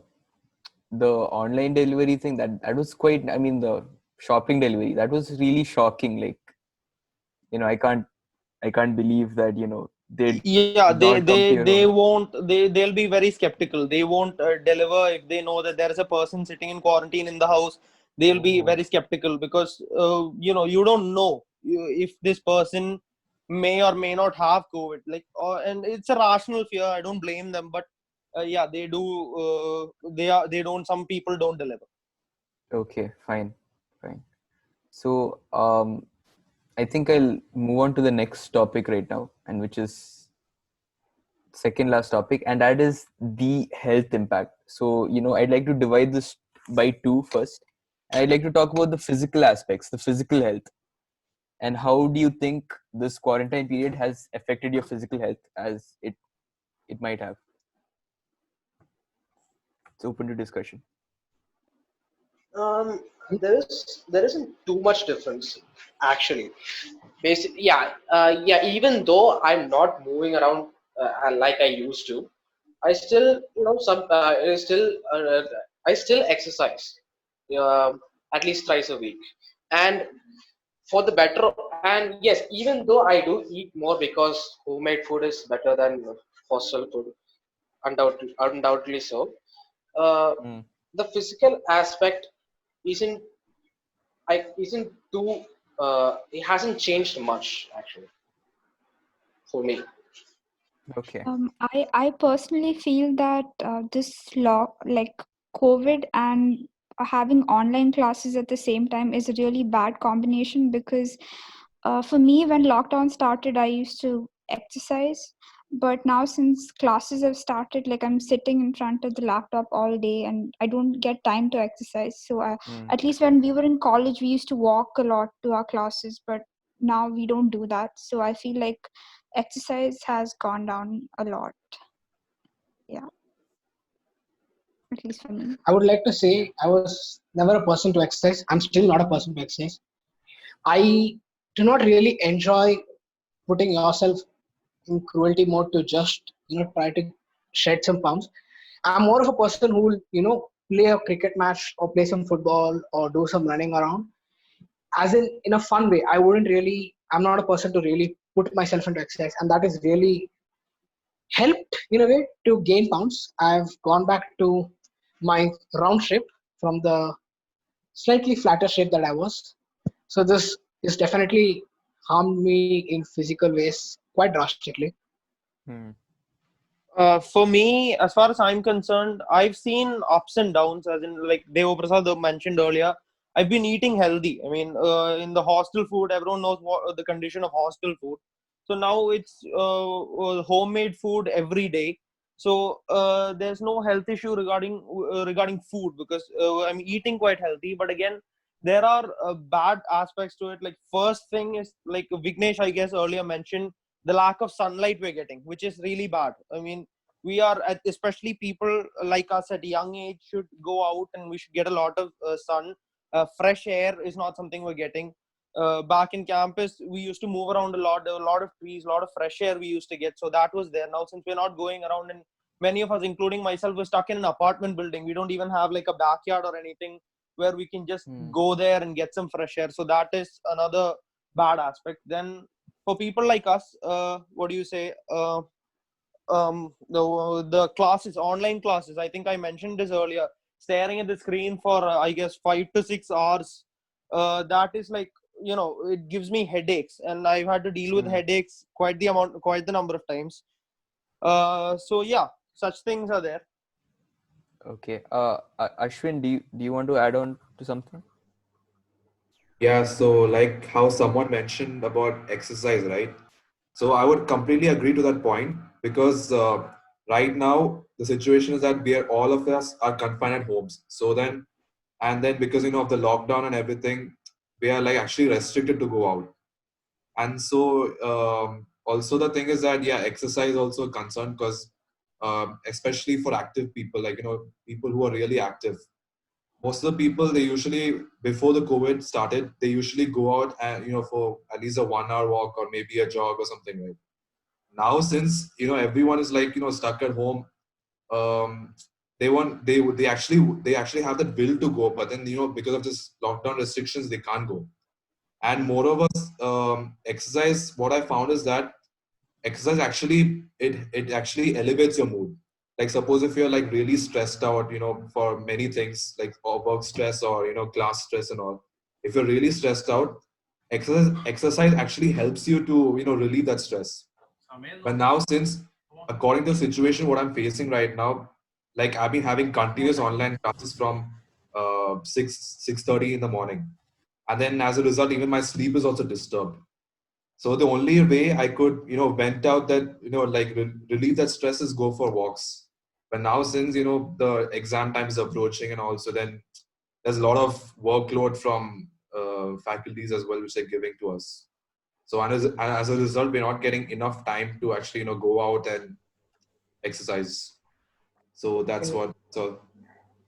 online delivery thing, that was quite. I mean, the shopping delivery, that was really shocking. Like, I can't believe that they Yeah, did not come to your they home. won't, they'll be very skeptical. They won't deliver if they know that there is a person sitting in quarantine in the house. They'll be Oh, very skeptical, because you don't know if this person may or may not have COVID. Like, and it's a rational fear. I don't blame them, but yeah, they do. They don't. Some people don't deliver. okay, fine. So, I think I'll move on to the next topic right now, and which is second last topic, and that is the health impact. So, I'd like to divide this by two first. And I'd like to talk about the physical aspects, the physical health, and how do you think this quarantine period has affected your physical health, as it might have. It's open to discussion. Um, there isn't too much difference actually. Basically, yeah. Even though I'm not moving around like I used to, I still, I still exercise, at least thrice a week, and for the better. And yes, even though I do eat more, because homemade food is better than hostel food, undoubtedly so. Uh, Mm. the physical aspect isn't isn't too. It hasn't changed much actually for me. Okay. I personally feel that like COVID and having online classes at the same time is a really bad combination, because for me, when lockdown started, I used to exercise, but now since classes have started, like I'm sitting in front of the laptop all day and I don't get time to exercise. So Mm. at least when we were in college, we used to walk a lot to our classes, but now we don't do that. So I feel like exercise has gone down a lot. Yeah, at least for me. I would like to say I was never a person to exercise. I'm still not a person to exercise. I do not really enjoy putting yourself in cruelty mode to just try to shed some pounds. I'm more of a person who will play a cricket match or play some football or do some running around, as in a fun way. I'm not a person to really put myself into exercise, and that is really helped in a way to gain pounds. I've gone back to my round shape from the slightly flatter shape that I was. So this is definitely harmed me in physical ways quite drastically. Hmm. For me, as far as I'm concerned, I've seen ups and downs. As in, like Devo Prasad mentioned earlier, I've been eating healthy. I mean, in the hostel food, everyone knows what the condition of hostel food. So now it's homemade food every day. So there's no health issue regarding food because I'm eating quite healthy. But again, there are bad aspects to it. Like first thing is like Vignesh, I guess earlier mentioned the lack of sunlight we're getting, which is really bad. I mean, we are especially people like us at a young age should go out and we should get a lot of sun. Fresh air is not something we're getting. Back in campus, we used to move around a lot. There were a lot of trees, a lot of fresh air we used to get. So that was there. Now, since we're not going around, and many of us, including myself, we're stuck in an apartment building. We don't even have like a backyard or anything where we can just go there and get some fresh air. So that is another bad aspect. Then for people like us, what do you say? The classes, online classes. I think I mentioned this earlier. Staring at the screen for I guess 5 to 6 hours. That is like it gives me headaches, and I've had to deal with headaches quite the number of times. So yeah, such things are there. Okay. Ashwin, do you want to add on to something? Yeah, so like how someone mentioned about exercise, right? So I would completely agree to that point because right now the situation is that we are all of us are confined at homes. So then, and then because of the lockdown and everything, we are like actually restricted to go out. And so also the thing is that yeah, exercise also a concern because especially for active people, like people who are really active, most of the people, they usually before the COVID started, they usually go out and for at least a 1 hour walk or maybe a jog or something, right? Now since everyone is like stuck at home, um they actually have that will to go, but then because of this lockdown restrictions they can't go. And moreover, exercise, what I found is that exercise actually it actually elevates your mood. Like suppose if you're like really stressed out for many things like or work stress or class stress and all, if you're really stressed out, exercise actually helps you to relieve that stress. But now since according to the situation what I'm facing right now, like I've been having continuous online classes from 6:30 in the morning, and then as a result even my sleep is also disturbed. So the only way I could, vent out that, like relieve that stress is go for walks. But now since, the exam time is approaching and also then there's a lot of workload from faculties as well, which they're giving to us. So and as a result, we're not getting enough time to actually, go out and exercise. So that's In, what, so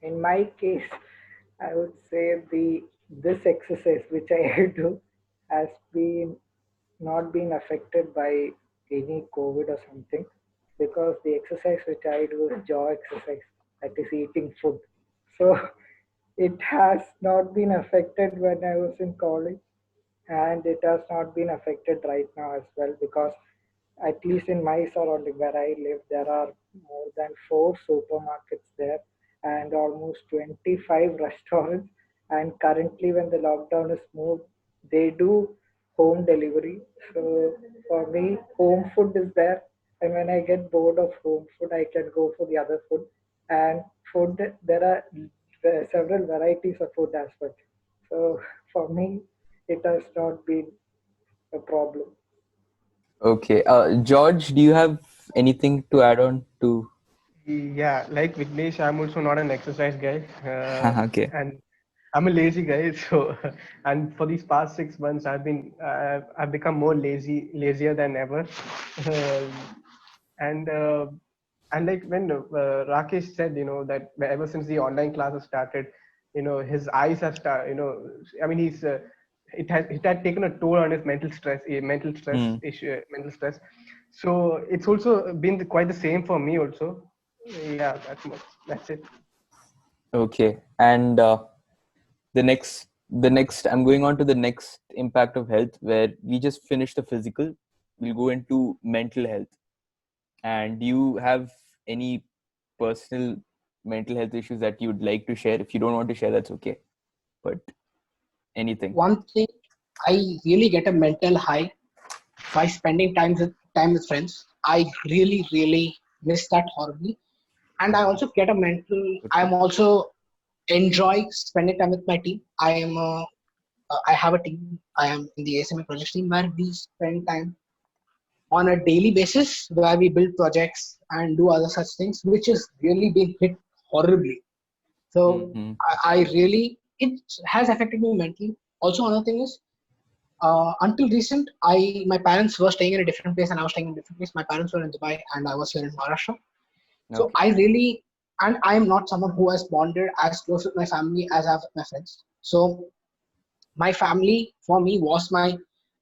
in my case, I would say this exercise which I do has been not been affected by any COVID or something, because the exercise which I do is jaw exercise, that is eating food. So it has not been affected when I was in college, and it has not been affected right now as well, because at least in my surrounding where I live, there are more than 4 supermarkets there and almost 25 restaurants. And currently, when the lockdown is moved, they do home delivery. So for me, home food is there. And when I get bored of home food, I can go for the other food. And food, there are several varieties of food as well. So for me, it has not been a problem. Okay. George, do you have anything to add on to? Yeah, like Vignesh, I'm also not an exercise guy, Okay. and I'm a lazy guy. So, and for these past 6 months, I've become more lazier than ever. Uh, and like when Rakesh said, that ever since the online classes started, his eyes have started. I mean, it had taken a toll on his Hmm. mental stress. So it's also been quite the same for me also. Yeah, that's it. Okay. And the next I'm going on to the next impact of health, where we just finished the physical. We'll go into mental health. And do you have any personal mental health issues that you'd like to share? If you don't want to share, that's okay. But anything. One thing, I really get a mental high by spending time with friends. I really miss that horribly, and I also get a mental. Okay. I'm also enjoy spending time with my team. I have a team. I am in the ASMA project team where we spend time on a daily basis where we build projects and do other such things, which is really being hit horribly. So Mm-hmm. I really, it has affected me mentally. Also, another thing is, until recent, my parents were staying in a different place and I was staying in a different place. My parents were in Dubai and I was here in Maharashtra. So Okay. I really, and I am not someone who has bonded as close with my family as I have with my friends. So my family for me was my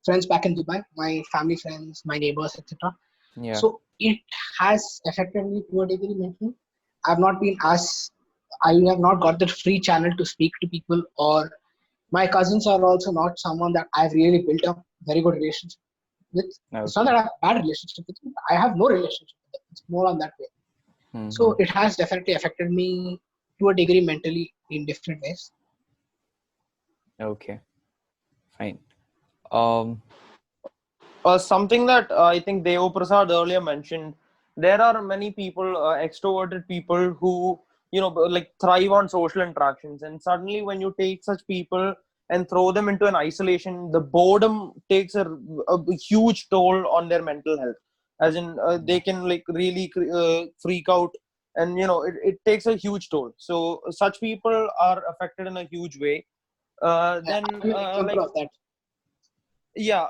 friends back in Dubai, my family friends, my neighbors, etc. Yeah. So it has affected me to a degree mentally. I've not been as I have not got the free channel to speak to people, or my cousins are also not someone that I've really built up very good relationship with. It's not Okay. that I have a bad relationship with them. I have no relationship with them. It's more on that way. Mm-hmm. So it has definitely affected me to a degree mentally in different ways. Okay. Fine. Um. Something that I think Deo Prasad earlier mentioned, there are many people, extroverted people who, like thrive on social interactions. And suddenly when you take such people and throw them into an isolation, the boredom takes a huge toll on their mental health. As in, they can like really freak out, and it takes a huge toll. So such people are affected in a huge way. Then I'm an example like of that. yeah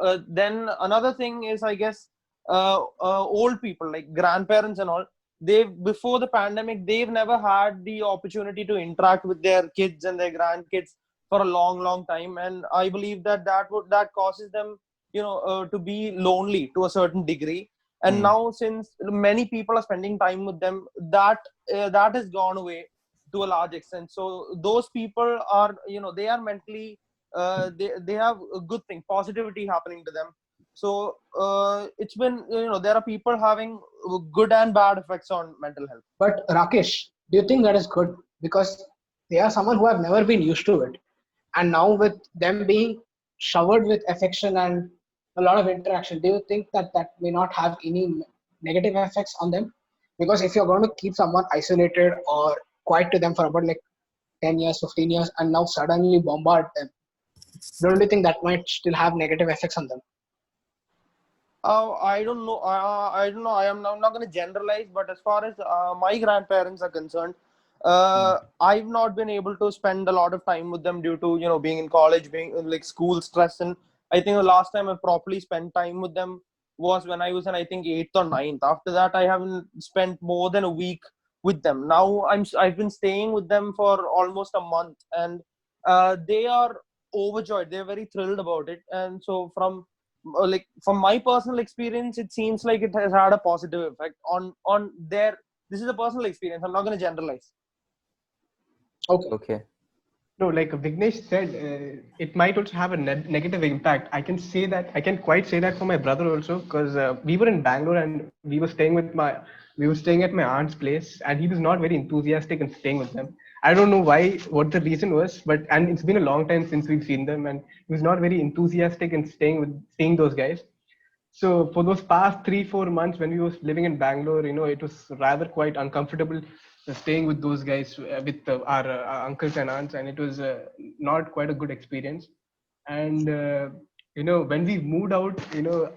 Yeah. then another thing is, I guess, old people like grandparents and all, they've before the pandemic they've never had the opportunity to interact with their kids and their grandkids for a long time, and I believe that causes them to be lonely to a certain degree. And Hmm. now, since many people are spending time with them, that has gone away to a large extent. So those people are, they are mentally, they have a good thing, positivity happening to them. So it's been, there are people having good and bad effects on mental health. But Rakesh, do you think that is good? Because they are someone who have never been used to it. And now with them being showered with affection and a lot of interaction, do you think that that may not have any negative effects on them? Because if you're going to keep someone isolated or quiet to them for about like 10 years, 15 years, and now suddenly bombard them, don't you think that might still have negative effects on them? I don't know. I don't know. I'm not going to generalize, but as far as my grandparents are concerned, Hmm. I've not been able to spend a lot of time with them due to being in college, being like school stress, and I think the last time I properly spent time with them was when I was in, I think, eighth or ninth. After that, I haven't spent more than a week with them. Now I've been staying with them for almost a month, and they are overjoyed. They're very thrilled about it, and so from my personal experience, it seems like it has had a positive effect on their. This is a personal experience. I'm not going to generalize. Okay. Okay. No, like Vignesh said, it might also have a negative impact. I can quite say that for my brother also, because we were in Bangalore and we were staying at my aunt's place, and he was not very enthusiastic in staying with them. I don't know what the reason was, and it's been a long time since we've seen them, and he was not very enthusiastic in seeing those guys. So for those past 3-4 months when we was living in Bangalore, it was rather quite uncomfortable staying with those guys, with our uncles and aunts, and it was not quite a good experience. And when we moved out,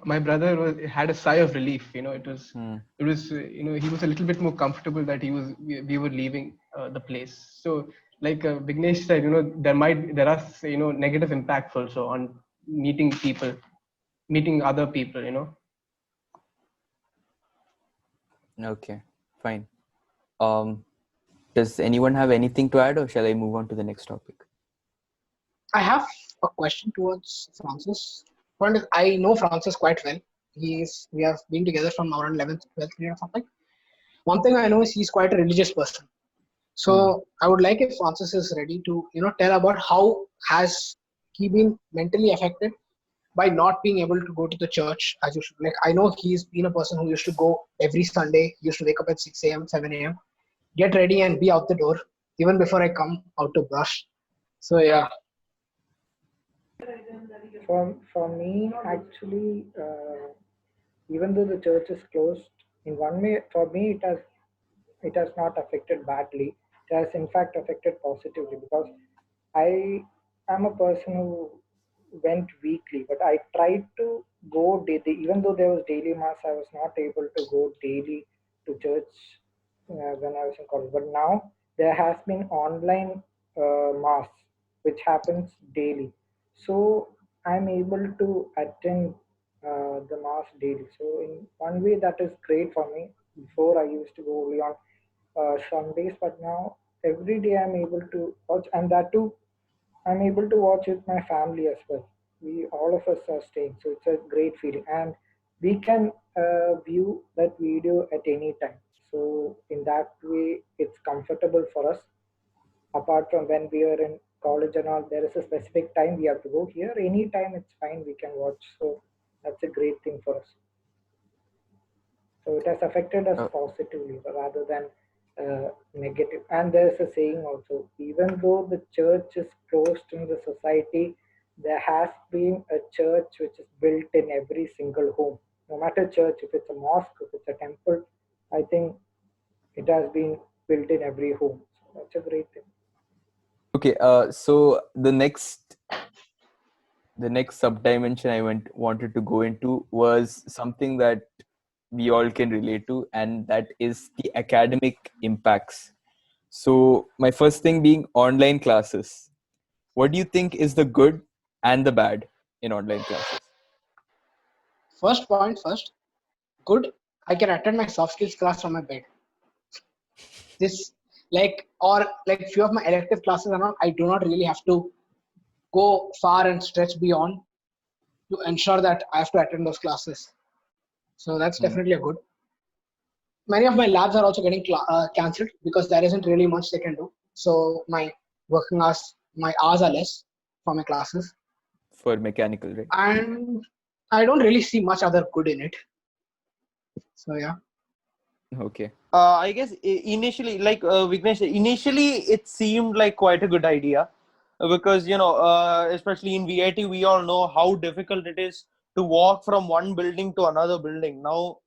my brother had a sigh of relief. Hmm. He was a little bit more comfortable that we were leaving the place. So like Vignesh said, there are negative impacts also on meeting other people. Okay. Fine. Um. Does anyone have anything to add, or shall I move on to the next topic? I have a question towards Francis. One is, I know Francis quite well. We have been together from around 11th, 12th grade or something. One thing I know is he's quite a religious person. Hmm. So I would like if Francis is ready to tell about how has he been mentally affected by not being able to go to the church as you should. Like, I know he's been a person who used to go every Sunday, he used to wake up at 6 a.m., 7 a.m., get ready and be out the door even before I come out to brush. So yeah. For me, actually, even though the church is closed, in one way, for me, it has not affected badly. It has in fact affected positively because I am a person who went weekly, but I tried to go daily. Even though there was daily mass, I was not able to go daily to church when I was in college. But now there has been online mass, which happens daily. So I'm able to attend the mass daily. So in one way, that is great for me. Before I used to go only on Sundays, but now every day I'm able to watch, and that too I'm able to watch with my family as well. We all of us are staying, so it's a great feeling, and we can view that video at any time. So in that way, it's comfortable for us. Apart from when we are in college and all, there is a specific time we have to go. Here, anytime it's fine. We can watch. So that's a great thing for us. So it has affected us Uh, positively rather than negative. And there's a saying also, even though the church is closed in the society, there has been a church which is built in every single home. No matter church, if it's a mosque, if it's a temple, I think it has been built in every home. So that's a great thing. okay. So the next subdimension I wanted to go into was something that we all can relate to, and that is the academic impacts. So my first thing being online classes. What do you think is the good and the bad in online classes? First point first, good. I can attend my soft skills class from my bed. This, like, or like few of my elective classes and all, I do not really have to go far and stretch beyond to ensure that I have to attend those classes. So that's Hmm. definitely a good. Many of my labs are also getting cancelled because there isn't really much they can do. So my hours are less for my classes, For mechanical, right? and I don't really see much other good in it. So yeah. Okay. I guess initially, like Vignesh, initially it seemed like quite a good idea because especially in VIT, we all know how difficult it is to walk from one building to another building. Now,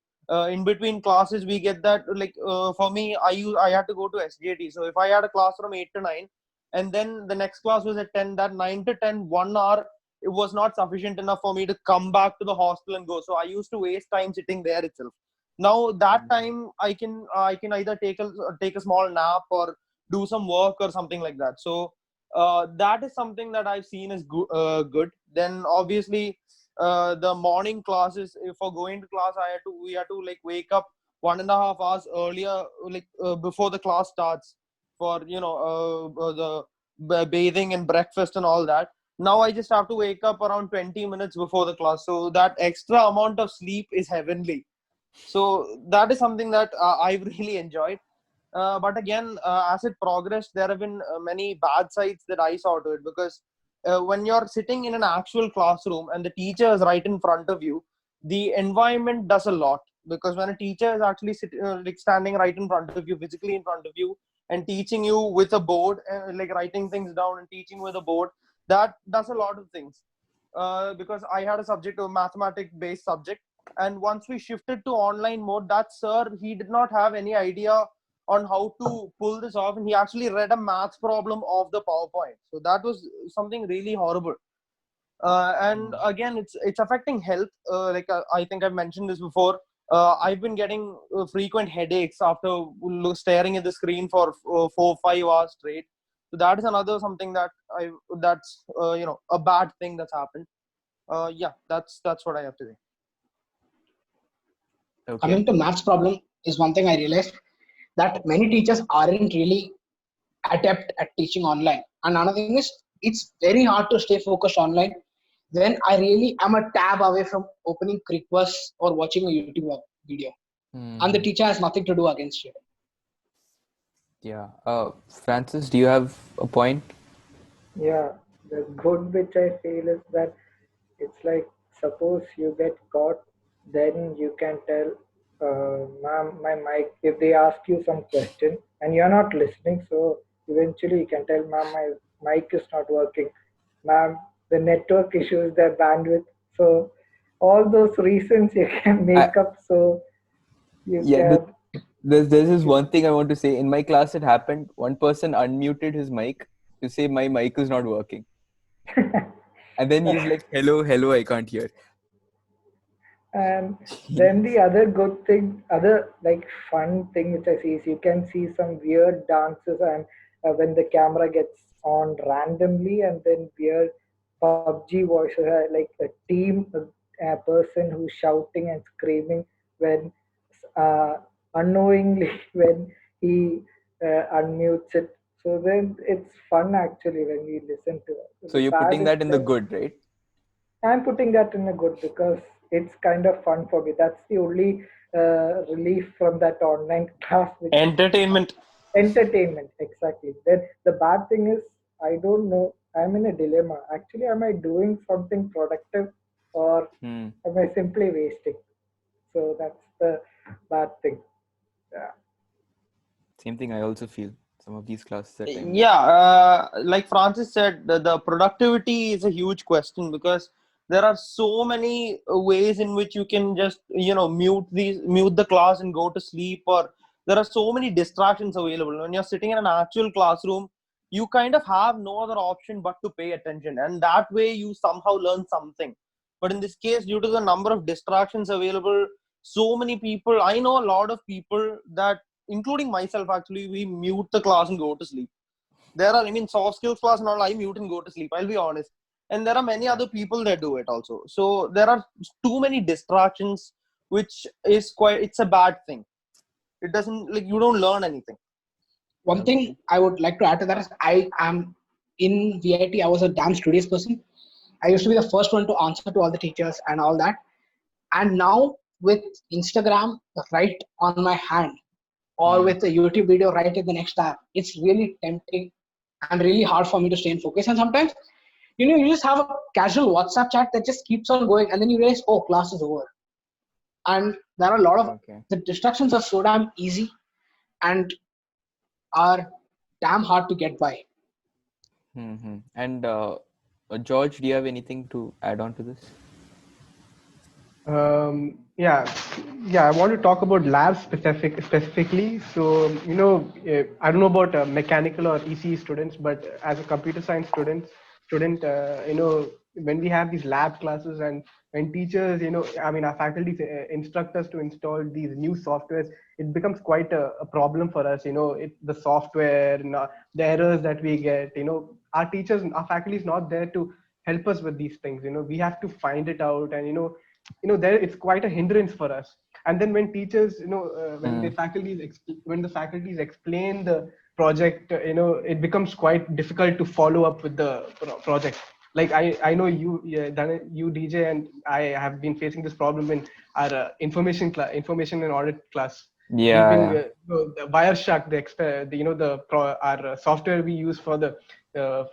in between classes, we get that. Like for me, I had to go to SJT. So if I had a class from 8 to 9, and then the next class was at 10, that 9 to 10, 1 hour, it was not sufficient enough for me to come back to the hostel and go. So I used to waste time sitting there itself. Now that time I can either take a small nap or do some work or something like that. So that is something that I've seen as good. Then obviously the morning classes, for going to class, we had to like wake up 1.5 hours earlier, like before the class starts, for the bathing and breakfast and all that. Now I just have to wake up around 20 minutes before the class, so that extra amount of sleep is heavenly. So that is something that I've really enjoyed. But again, as it progressed, there have been many bad sides that I saw to it, because when you're sitting in an actual classroom and the teacher is right in front of you, the environment does a lot. Because when a teacher is actually like standing right in front of you, physically in front of you, and teaching you with a board, like writing things down and teaching with a board, that does a lot of things. Because I had a subject, a mathematics based subject, and once we shifted to online mode, that sir, he did not have any idea on how to pull this off, and he actually read a maths problem of the PowerPoint. So that was something really horrible. And again, it's affecting health. Like I think I've mentioned this before. I've been getting frequent headaches after staring at the screen for 4 5 hours straight. So that is another something that's a bad thing that's happened. Yeah, that's what I have to say. Okay. Coming to maths problem is one thing I realized, that many teachers aren't really adept at teaching online. And another thing is, it's very hard to stay focused online when I really am a tab away from opening Crickverse or watching a YouTube video, and the Hmm. teacher has nothing to do against it. Yeah. Francis, do you have a point? Yeah, the good which I feel is that it's like suppose you get caught, then you can tell, ma'am, my mic, if they ask you some question and you're not listening, so eventually you can tell, ma'am, my mic is not working, ma'am, the network issues, the bandwidth. So all those reasons you can I, make up, so you yeah, can. there's this one thing I want to say. In my class, it happened. One person unmuted his mic to say my mic is not working, and then he's like, "Hello, hello, I can't hear." And then the other good thing, other like fun thing which I see is you can see some weird dances, and when the camera gets on randomly, and then weird PUBG voices, like a team, a person who's shouting and screaming when uh, unknowingly when he unmutes it. So then it's fun actually when we listen to it. So The you're bad putting is that in the that good, right? I'm putting that in a good because it's kind of fun for me. That's the only relief from that online class, which is Entertainment. entertainment. Exactly. Then the bad thing is I don't know. I'm in a dilemma. Actually, am I doing something productive or Hmm. am I simply wasting? So that's the bad thing. Yeah. Same thing I also feel. Some of these classes at times. Yeah, like Francis said, the productivity is a huge question because there are so many ways in which you can just mute the class and go to sleep, or there are so many distractions available. When you're sitting in an actual classroom, you kind of have no other option but to pay attention, and that way you somehow learn something. But in this case, due to the number of distractions available, so many people, I know a lot of people that, including myself, actually, we mute the class and go to sleep. There are, I mean, soft skills class and all, I mute and go to sleep, I'll be honest. And there are many other people that do it also. So there are too many distractions, which is quite, it's a bad thing. It doesn't, like, you don't learn anything. One thing I would like to add to that is I am in VIT. I was a damn studious person. I used to be the first one to answer to all the teachers and all that. And now with Instagram right on my hand, or with a YouTube video right in the next tab, it's really tempting and really hard for me to stay in focus. And sometimes, you just have a casual WhatsApp chat that just keeps on going, and then you realize, oh, class is over. And there are a lot of Okay. the distractions are so damn easy and are damn hard to get by. Mm-hmm. And George, do you have anything to add on to this? Yeah, I want to talk about labs specifically. So, I don't know about mechanical or ECE students, but as a computer science student, when we have these lab classes and when teachers, I mean, our faculty instruct us to install these new softwares, it becomes quite a problem for us. The software, the errors that we get. Our teachers, our faculty is not there to help us with these things. We have to find it out, and there it's quite a hindrance for us. And then when teachers, when the faculties explain the project, it becomes quite difficult to follow up with the project. Like I know you, you DJ, and I have been facing this problem in our information and audit class. We've been Yeah. the Wireshark, our software we use for the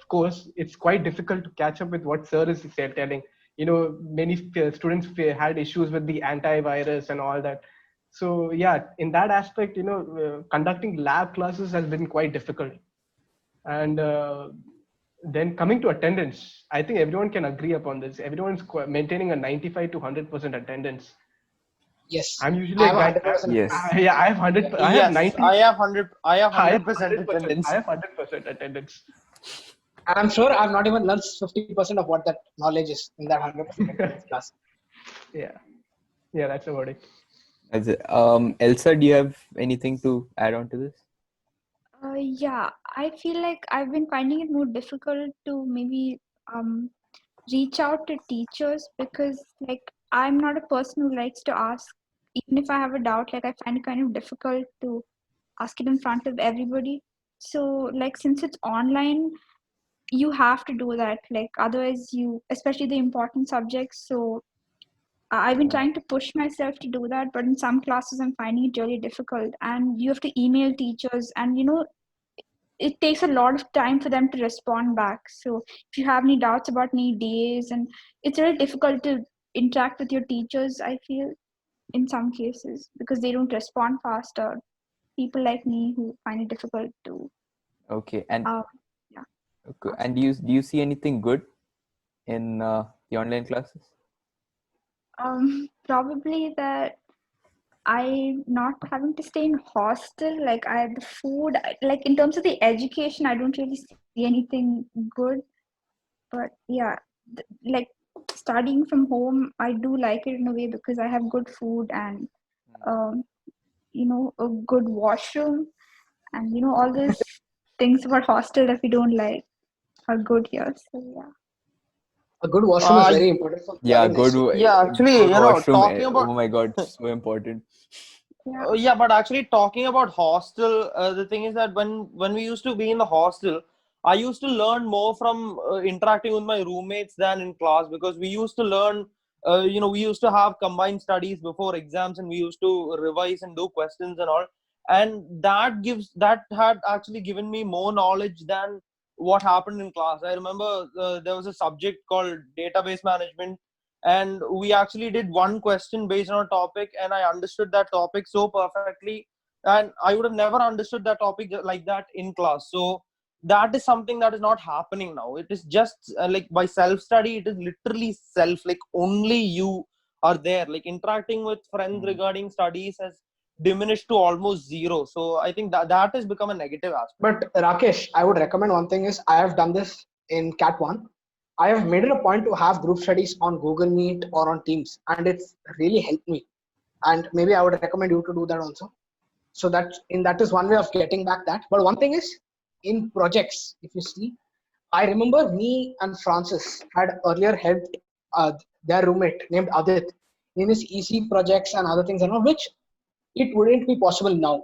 course. It's quite difficult to catch up with what sir is telling. Many students had issues with the antivirus and all that. So yeah, in that aspect, conducting lab classes has been quite difficult. And then coming to attendance, I think everyone can agree upon this. Everyone's maintaining a 95 to 100% attendance. Yes, I'm usually I a have guy. 100%. Yes. Yeah, I have 100. I have Yes, 90. I have I have 100% 100%. I attendance. have 100% attendance. And I'm sure I've not even learned 50% of what that knowledge is in that 100% attendance class. Yeah, that's about it. That's it. Elsa, do you have anything to add on to this? Yeah, I feel like I've been finding it more difficult to maybe reach out to teachers because, like, I'm not a person who likes to ask. Even if I have a doubt, like, I find it kind of difficult to ask it in front of everybody. So, like, since it's online, you have to do that. Like, otherwise, especially the important subjects. So, I've been trying to push myself to do that, but in some classes, I'm finding it really difficult. And you have to email teachers, and it takes a lot of time for them to respond back. So if you have any doubts about any days, and it's really difficult to interact with your teachers, I feel, in some cases, because they don't respond fast, or people like me who find it difficult to Okay. And yeah. okay. And do you see anything good in the online classes? Probably that I'm not having to stay in hostel. Like the food, like in terms of the education, I don't really see anything good. But yeah, like studying from home, I do like it in a way because I have good food and um, a good washroom, and all these things about hostel that we don't like are good here. So yeah. A good washroom is Uh, very important for Yeah, learning nicely. yeah, actually, good washroom. talking about Oh my God, so important. Yeah. yeah, but actually talking about hostel, the thing is that when we used to be in the hostel, I used to learn more from interacting with my roommates than in class, because we used to learn, we used to have combined studies before exams, and we used to revise and do questions and all, and that had actually given me more knowledge than what happened in class. I remember there was a subject called database management, and we actually did one question based on a topic, and I understood that topic so perfectly, and I would have never understood that topic like that in class. So that is something that is not happening now. It is just like by self study, it is literally self, like only you are there, like interacting with friends regarding studies has diminished to almost zero. So I think that has become a negative aspect. But Rakesh, I would recommend one thing is I have done this in Cat 1. I have made it a point to have group studies on Google Meet or on Teams, and it's really helped me. And maybe I would recommend you to do that also. So that is one way of getting back that. But one thing is in projects, if you see, I remember me and Francis had earlier helped their roommate named Adit in his EC projects and other things and all, which it wouldn't be possible now.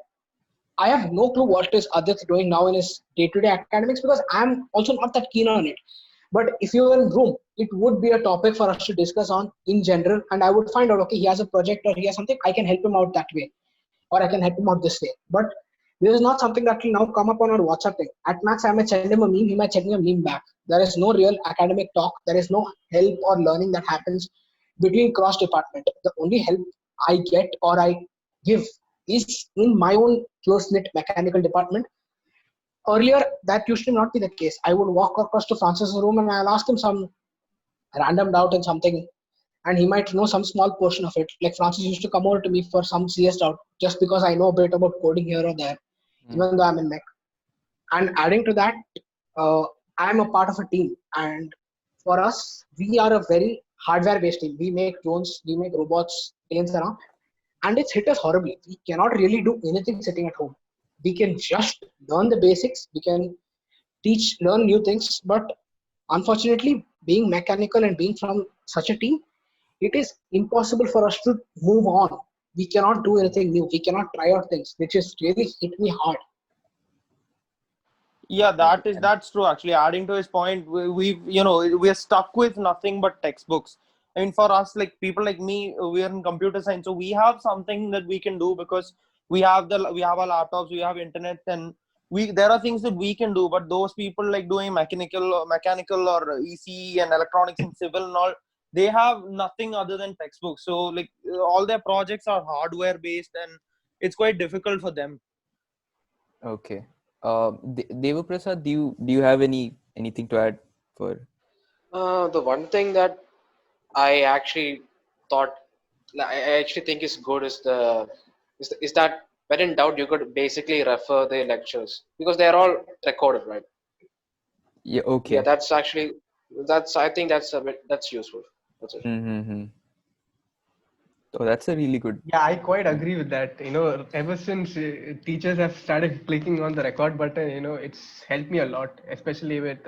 I have no clue what is Adit doing now in his day-to-day academics, because I'm also not that keen on it. But if you were in room, it would be a topic for us to discuss on in general, and I would find out, okay, he has a project or he has something, I can help him out that way, or I can help him out this way. But this is not something that will now come up on our WhatsApp thing. At max, I might send him a meme, he might send me a meme back. There is no real academic talk. There is no help or learning that happens between cross department. The only help I get or I give is in my own close knit mechanical department. Earlier, that used to not be the case. I would walk across to Francis's room and I'll ask him some random doubt in something, and he might know some small portion of it. Like Francis used to come over to me for some CS doubt just because I know a bit about coding here or there, even though I'm in mech. And adding to that, uh, I'm a part of a team, and for us, we are a very hardware-based team. We make drones, we make robots, planes around, and it's hit us horribly. We cannot really do anything sitting at home. We can just learn the basics. We can learn new things, but unfortunately, being mechanical and being from such a team, it is impossible for us to move on. We cannot do anything new. We cannot try out things, which is really hit me hard. Yeah, Okay. that's true. Actually, adding to his point, we're stuck with nothing but textbooks. I mean, for us, like people like me, we are in computer science, so we have something that we can do because we have our laptops, we have internet, and we there are things that we can do. But those people like doing mechanical or ECE and electronics and civil and all, they have nothing other than textbooks. So like all their projects are hardware based, and it's quite difficult for them. Okay. Devaprasad, do you have anything to add for? The one thing that I actually thought, I actually think is good is that when in doubt, you could basically refer the lectures because they are all recorded, right? Yeah. Yeah, Okay. that's actually I think that's a bit that's useful. That's it. Mm-hmm. Oh, that's a really good Yeah, I quite point. agree with that. Ever since teachers have started clicking on the record button, it's helped me a lot, especially with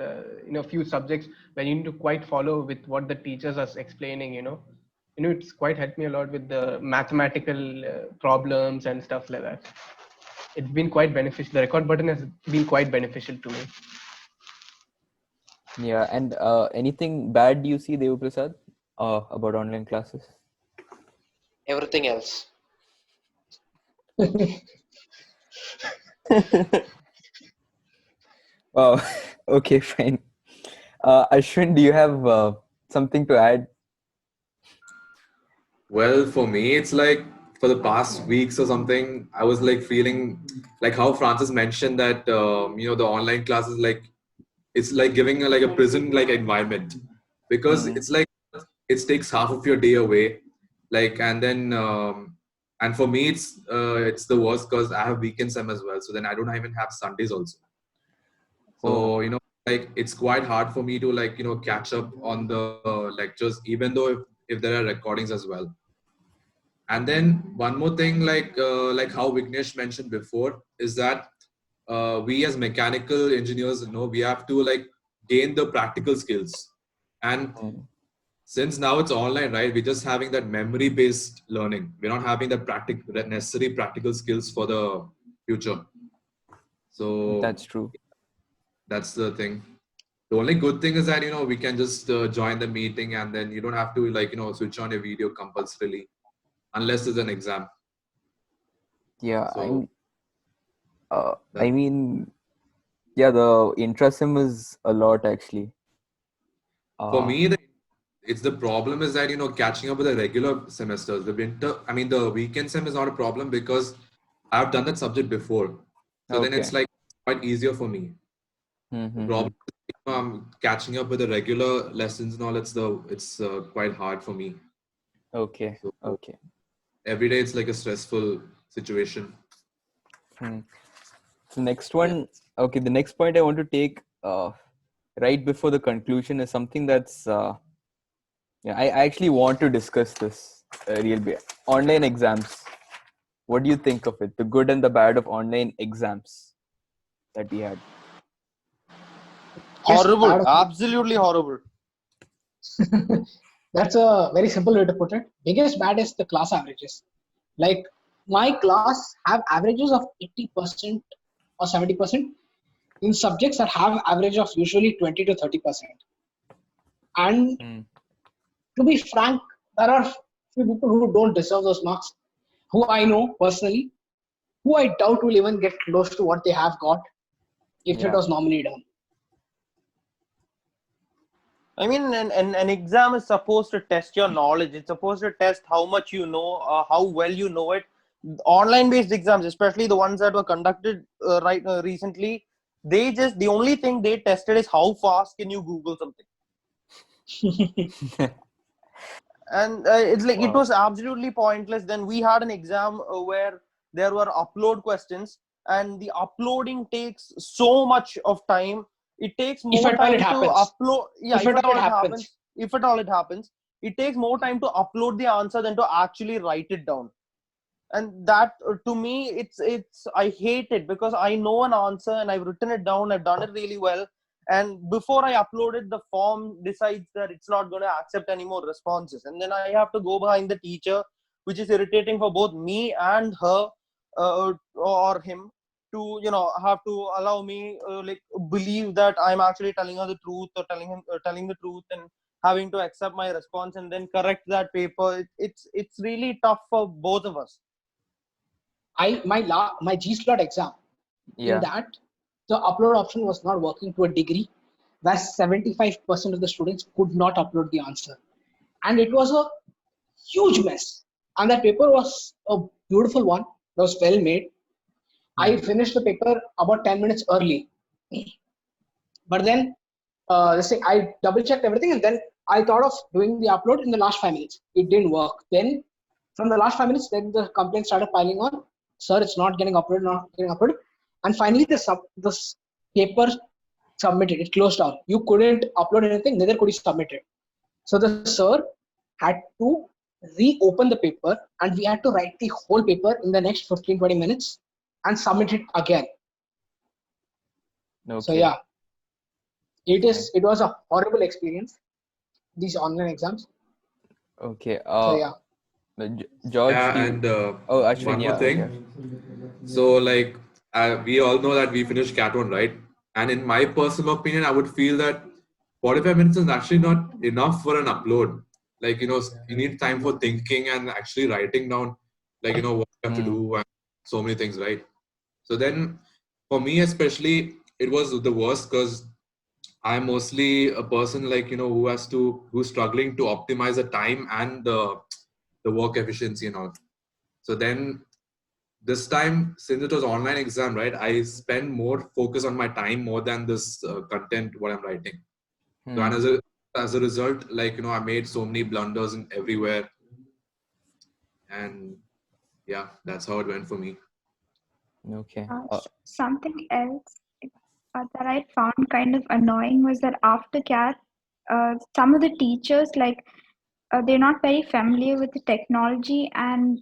few subjects when you need to quite follow with what the teachers are explaining. It's quite helped me a lot with the mathematical problems and stuff like that. It's been quite beneficial. The record button has been quite beneficial to me. Yeah. And anything bad do you see, Devaprasad, about online classes? Everything else. Oh, okay, fine. Ashwin, do you have something to add? Well, for me, it's like for the past weeks or something, I was like feeling like how Francis mentioned that the online classes, like it's like giving like a prison like environment, because Mm. it's like it takes half of your day away, like, and then and for me it's the worst because I have weekend sem as well, so then I don't even have Sundays also. Oh. So like it's quite hard for me to like catch up on the lectures, even though if there are recordings as well. And then one more thing, like how Vignesh mentioned before, is that we as mechanical engineers, we have to like gain the practical skills. And Mm. since now it's online, right? We're just having that memory-based learning. We're not having that necessary practical skills for the future. So That's true. that's the thing. The only good thing is that we can just join the meeting, and then you don't have to like switch on your video compulsorily unless there's an exam. Yeah. So I that, mean, yeah, the intrasim is a lot actually. for Uh, me, it's the problem is that catching up with the regular semesters. The weekend sem is not a problem because I've done that subject before, so then okay. it's like quite easier for me. The Mm-hmm. problem is, catching up with the regular lessons and all. It's quite hard for me. Okay. So Okay. every day it's like a stressful situation. Hmm. The next Yeah. one, okay, the next point I want to take right before the conclusion is something that's, yeah, I actually want to discuss this real bit. Online exams. What do you think of it? The good and the bad of online exams that we had. Yes, Horrible, bad. absolutely horrible. That's a very simple way to put it. Biggest bad is the class averages. Like my class have averages of 80% or 70% in subjects that have average of usually 20 to 30%. And Hmm. to be frank, there are few people who don't deserve those marks, who I know personally, who I doubt will even get close to what they have got if it Yeah. was normally done. I mean, an exam is supposed to test your knowledge. It's supposed to test how much you know, how well you know it. Online-based exams, especially the ones that were conducted recently, the only thing they tested is how fast can you Google something. And it's like it Wow. was absolutely pointless. Then we had an exam where there were upload questions, and the uploading takes so much of time. It takes If more at all it time to happens. upload. Yeah, If if at at all it all it happens. happens, if at all it happens, it takes more time to upload the answer than to actually write it down. And that to me, it's I hate it because I know an answer and I've written it down. I've done it really well, and before I upload it, the form decides that it's not going to accept any more responses, and then I have to go behind the teacher, which is irritating for both me and her, or him, to have to allow me like believe that I'm actually telling her the truth, or telling the truth, and having to accept my response and then correct that paper. It's really tough for both of us. My G slot exam, in Yeah. that the upload option was not working to a degree where 75% of the students could not upload the answer. And it was a huge mess. And that paper was a beautiful one. It was well made. I Hmm. finished the paper about 10 minutes early. But then let's say I double checked everything, and then I thought of doing the upload in the last 5 minutes. It didn't work. Then from the last 5 minutes, then the complaints started piling on. Sir, it's not getting uploaded, not getting uploaded. And finally, the paper submitted. It closed down. You couldn't upload anything, neither could you submit it. So the sir had to reopen the paper, and we had to write the whole paper in the next 15-20 minutes and submit it again. So Okay. yeah, it Okay. is. It was a horrible experience, these online exams. Okay. So yeah, George, do Yeah, you? and Oh, Ashwin, one more yeah. Okay. thing. So, like, we all know that we finished Cat 1, right? And in my personal opinion, I would feel that 45 minutes is actually not enough for an upload. Like, you need time for thinking and actually writing down, like, what you have to Hmm. do and so many things, right? So then, for me especially, it was the worst because I'm mostly a person like, who's struggling to optimize the time and the the work efficiency and all. So then this time, since it was online exam, right, I spend more focus on my time more than this content what I'm writing. So, and as a result, like, you know, I made so many blunders in everywhere, and yeah, that's how it went for me. Okay. Something else that I found kind of annoying was that after CAT, some of the teachers, like, they're not very familiar with the technology and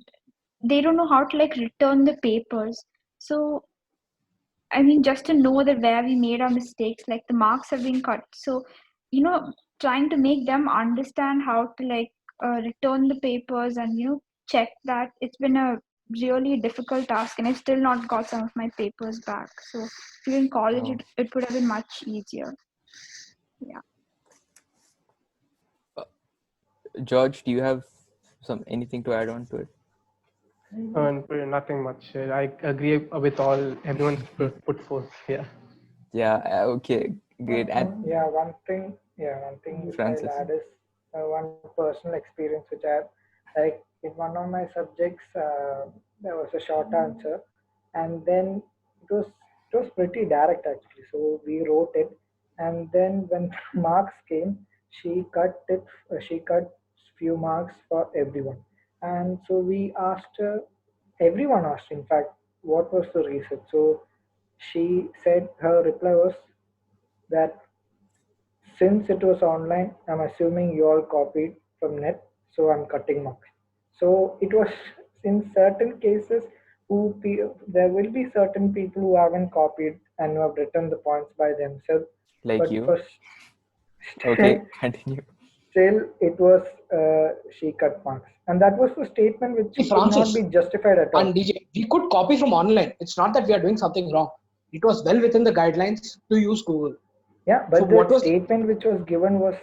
they don't know how to like return the papers. So I mean, just to know that where we made our mistakes, like the marks have been cut. So, you know, trying to make them understand how to like return the papers and, you know, check that, it's been a really difficult task, and I've still not got some of my papers back. So, if you're in college, it would have been much easier. Yeah. George, do you have anything to add on to it? Nothing much. I agree with everyone's put forth. Yeah. Yeah. Okay. Great. And One thing which Francis. I'll add is one personal experience which I have. Like in one of my subjects, there was a short answer, and then it was pretty direct actually. So we wrote it, and then when marks came, she cut it. She cut few marks for everyone, and so we asked her. Everyone asked, in fact, what was the reason. So she said her reply was that since it was online, I'm assuming you all copied from net, so I'm cutting marks. So it was in certain cases there will be certain people who haven't copied and who have written the points by themselves. Like But you. for Okay. Continue. still, it was she cut marks, and that was the statement which could not Francis be justified at all. and DJ, we could copy from online. It's not that we are doing something wrong. It was well within the guidelines to use Google. Yeah, So but what the was statement which was given was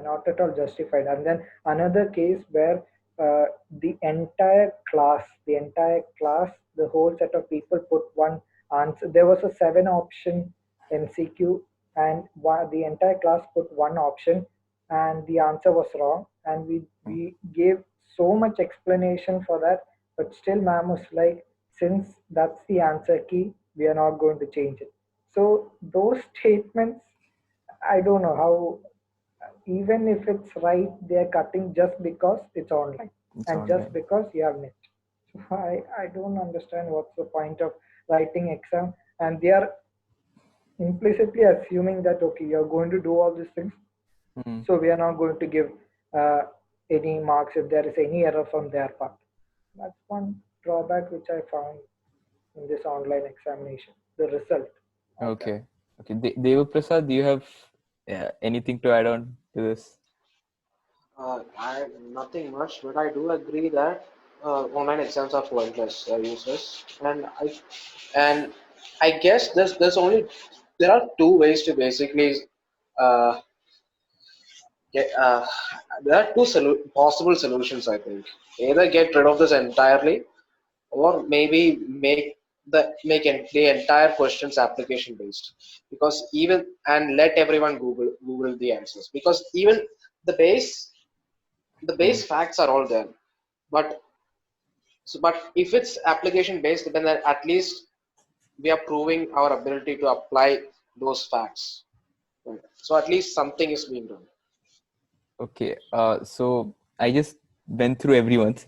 not at all justified. And then another case where the entire class, the whole set of people put one answer. There was a 7 option MCQ, and the entire class put one option, and the answer was wrong. And we gave so much explanation for that, but still, ma'am was like, since that's the answer key, we are not going to change it. So those statements, I don't know how, even if it's right, they're cutting just because it's online and just because you have net. So I don't understand what's the point of writing exam, and they are implicitly assuming that, okay, you're going to do all these things, so we are not going to give any marks if there is any error from their part. That's one drawback which I found in this online examination, the result. Okay. Deva Prasad, do you have anything to add on to this? I have nothing much, but I do agree that online exams are pointless, useless, and I guess there are two ways to basically uh, get, there are two possible solutions. I think either get rid of this entirely, or maybe the entire questions application based, because even and let everyone Google the answers, because even the base the base facts are all there, but but if it's application based, then at least we are proving our ability to apply those facts, right? So at least something is being done. Okay. So I just went through everyone's,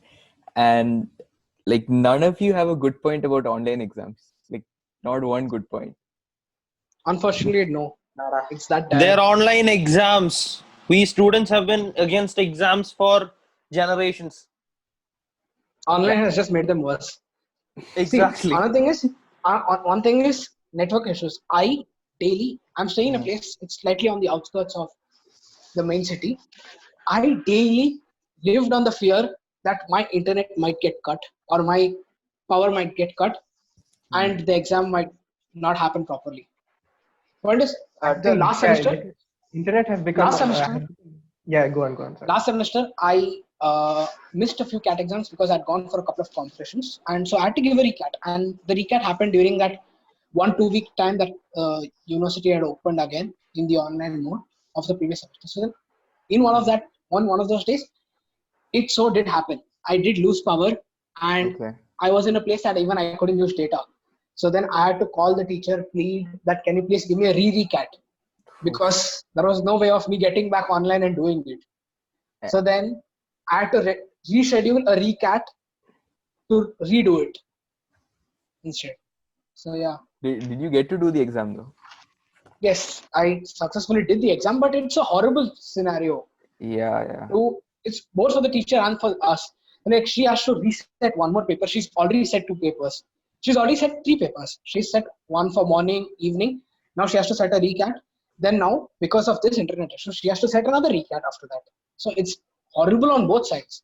and like none of you have a good point about online exams. Like not one good point. unfortunately no. Nada. It's that Their dire. online exams. We students have been against exams for generations. Online has just made them worse. See, Exactly. another thing is, one thing is network issues. I'm staying in a place, it's slightly on the outskirts of the main city. I daily lived on the fear that my internet might get cut or my power might get cut and the exam might not happen properly. Point is, Uh, the last semester, Internet has become. last semester, Yeah, go on. Sorry. last semester, I missed a few CAT exams because I'd gone for a couple of competitions, and so I had to give a recat. And the recat happened during that 1-2 week time that university had opened again in the online mode of the previous semester. So then, in one of those days, it so did happen. I did lose power, and Okay. I was in a place that even I couldn't use data. So then I had to call the teacher, plead that can you please give me a recat, because there was no way of me getting back online and doing it. So then I had to reschedule a recat to redo it instead. So yeah, Did you get to do the exam though? yes, I successfully did the exam, but it's a horrible scenario. Yeah. It's both for the teacher and for us. Like she has to reset one more paper. She's already set 2 papers. She's already set 3 papers. She set one for morning, evening. Now she has to set a recat. Then now, because of this internet issue, she has to set another recat after that. So it's horrible on both sides.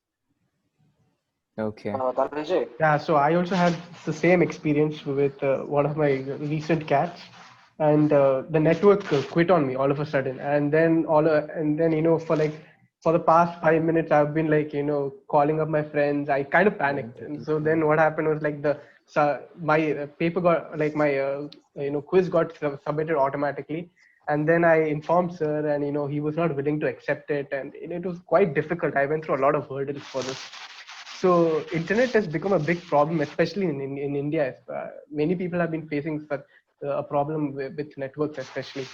Okay. Dhananjay, Yeah, so I also had the same experience with one of my recent cats, and the network quit on me all of a sudden, and then for the past 5 minutes I've been calling up my friends. I kind of panicked, and so then what happened was my paper got my quiz got submitted automatically, and then I informed sir, and he was not willing to accept it, and it was quite difficult. I went through a lot of hurdles for this. So internet has become a big problem, especially in India. Many people have been facing such a problem with networks, especially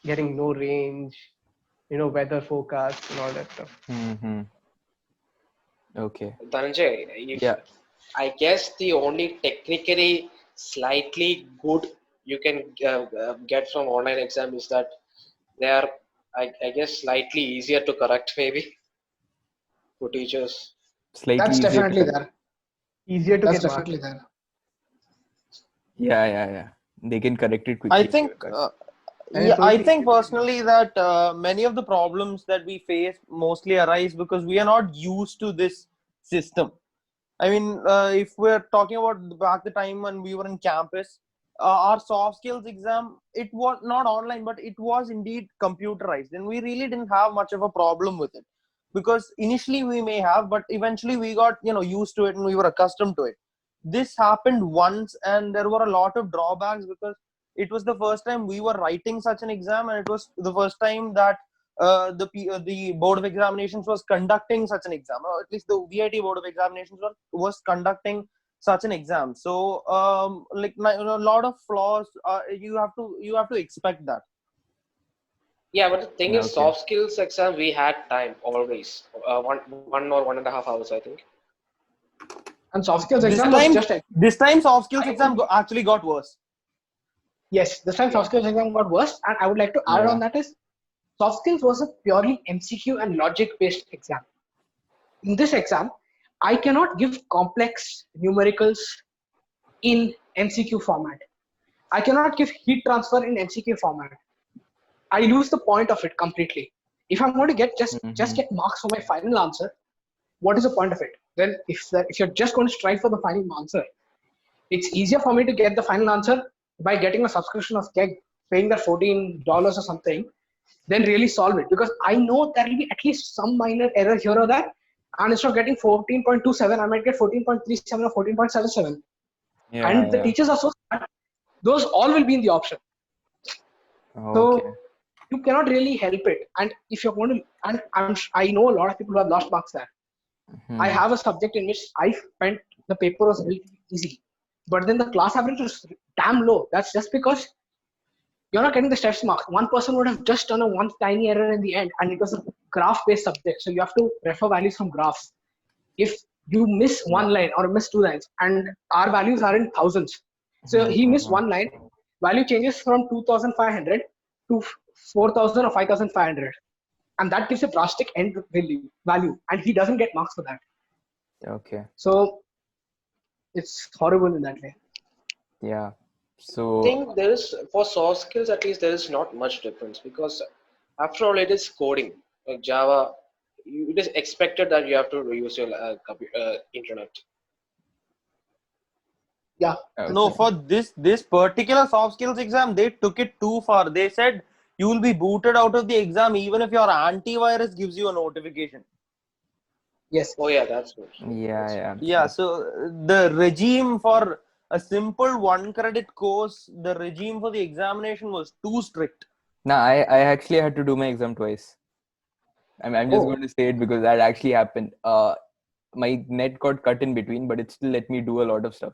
getting no range, weather forecasts and all that stuff. Mm-hmm. Okay. Dhananjay, Yeah. I guess the only technically slightly good you can get from online exam is that they are, I guess, slightly easier to correct maybe for teachers. Slightly That's easier to definitely correct. there. Easier to That's get marks. definitely there. Yeah. They can correct it I quickly. think, And it's I also think easier to get personally that many of the problems that we face mostly arise because we are not used to this system. I mean, if we're talking about back the time when we were in campus, our soft skills exam, it was not online, but it was indeed computerized, and we really didn't have much of a problem with it because initially we may have, but eventually we got used to it and we were accustomed to it. This happened once, and there were a lot of drawbacks because it was the first time we were writing such an exam, and it was the first time that the board of examinations was conducting such an exam, or at least the VIT board of examinations was conducting such an exam. So a lot of flaws. You have to expect that. Yeah, but the thing is, Okay. soft skills exam we had time always, one or 1.5 hours, I think. And soft skills This exam was time, just soft skills exam actually got worse. yes, this time soft skills exam got worse. And I would like to add Yeah. on that is soft skills was a purely MCQ and logic based exam. In this exam, I cannot give complex numericals in MCQ format. I cannot give heat transfer in MCQ format. I lose the point of it completely. If I'm going to just get marks for my final answer, what is the point of it? Then if you're just going to strive for the final answer, it's easier for me to get the final answer by getting a subscription of Keg, paying that $14 or something, then really solve it, because I know there will be at least some minor error here or there, and instead of getting 14.27, I might get 14.37 or 14.77. And the Yeah. teachers are so smart, those all will be in the option. Okay. So you cannot really help it. And if you're going to, and I know a lot of people who have lost marks there. I have a subject in which I spent the paper was really easy, but then the class average was damn low. That's just because you're not getting the stress marks. One person would have just done a one tiny error in the end, and it was a graph-based subject, so you have to refer values from graphs. If you miss one line or miss 2 lines, and our values are in thousands, so he missed one line, value changes from 2,500 to 4,000 or 5,500, and that gives a drastic end value, and he doesn't get marks for that. Okay. So it's horrible in that way. Yeah. I So think there is, for soft skills at least, there is not much difference because after all it is coding. Like Java, it is expected that you have to use your internet. Yeah. No, for this particular soft skills exam, they took it too far. They said you will be booted out of the exam even if your antivirus gives you a notification. Yes. Oh yeah, that's good. Yeah, so the regime for a simple 1 credit course, the regime for the examination was too strict. now I actually had to do my exam twice. I'm just going to say it because that actually happened. my net got cut in between, but it still let me do a lot of stuff.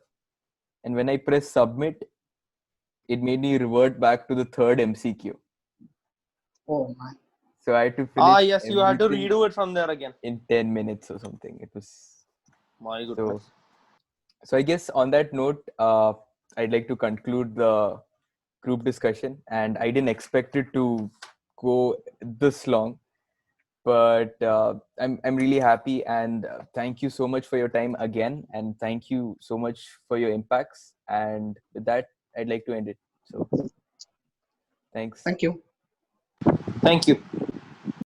And when I press submit, it made me revert back to the third MCQ. Oh my. So I had to finish Yes, you had to everything redo it from there again. in 10 minutes or something. It was My goodness. so I guess on that note, I'd like to conclude the group discussion. And I didn't expect it to go this long, but I'm really happy, and thank you so much for your time again, and thank you so much for your impacts. And with that, I'd like to end it. So thanks. Thank you. Thank you.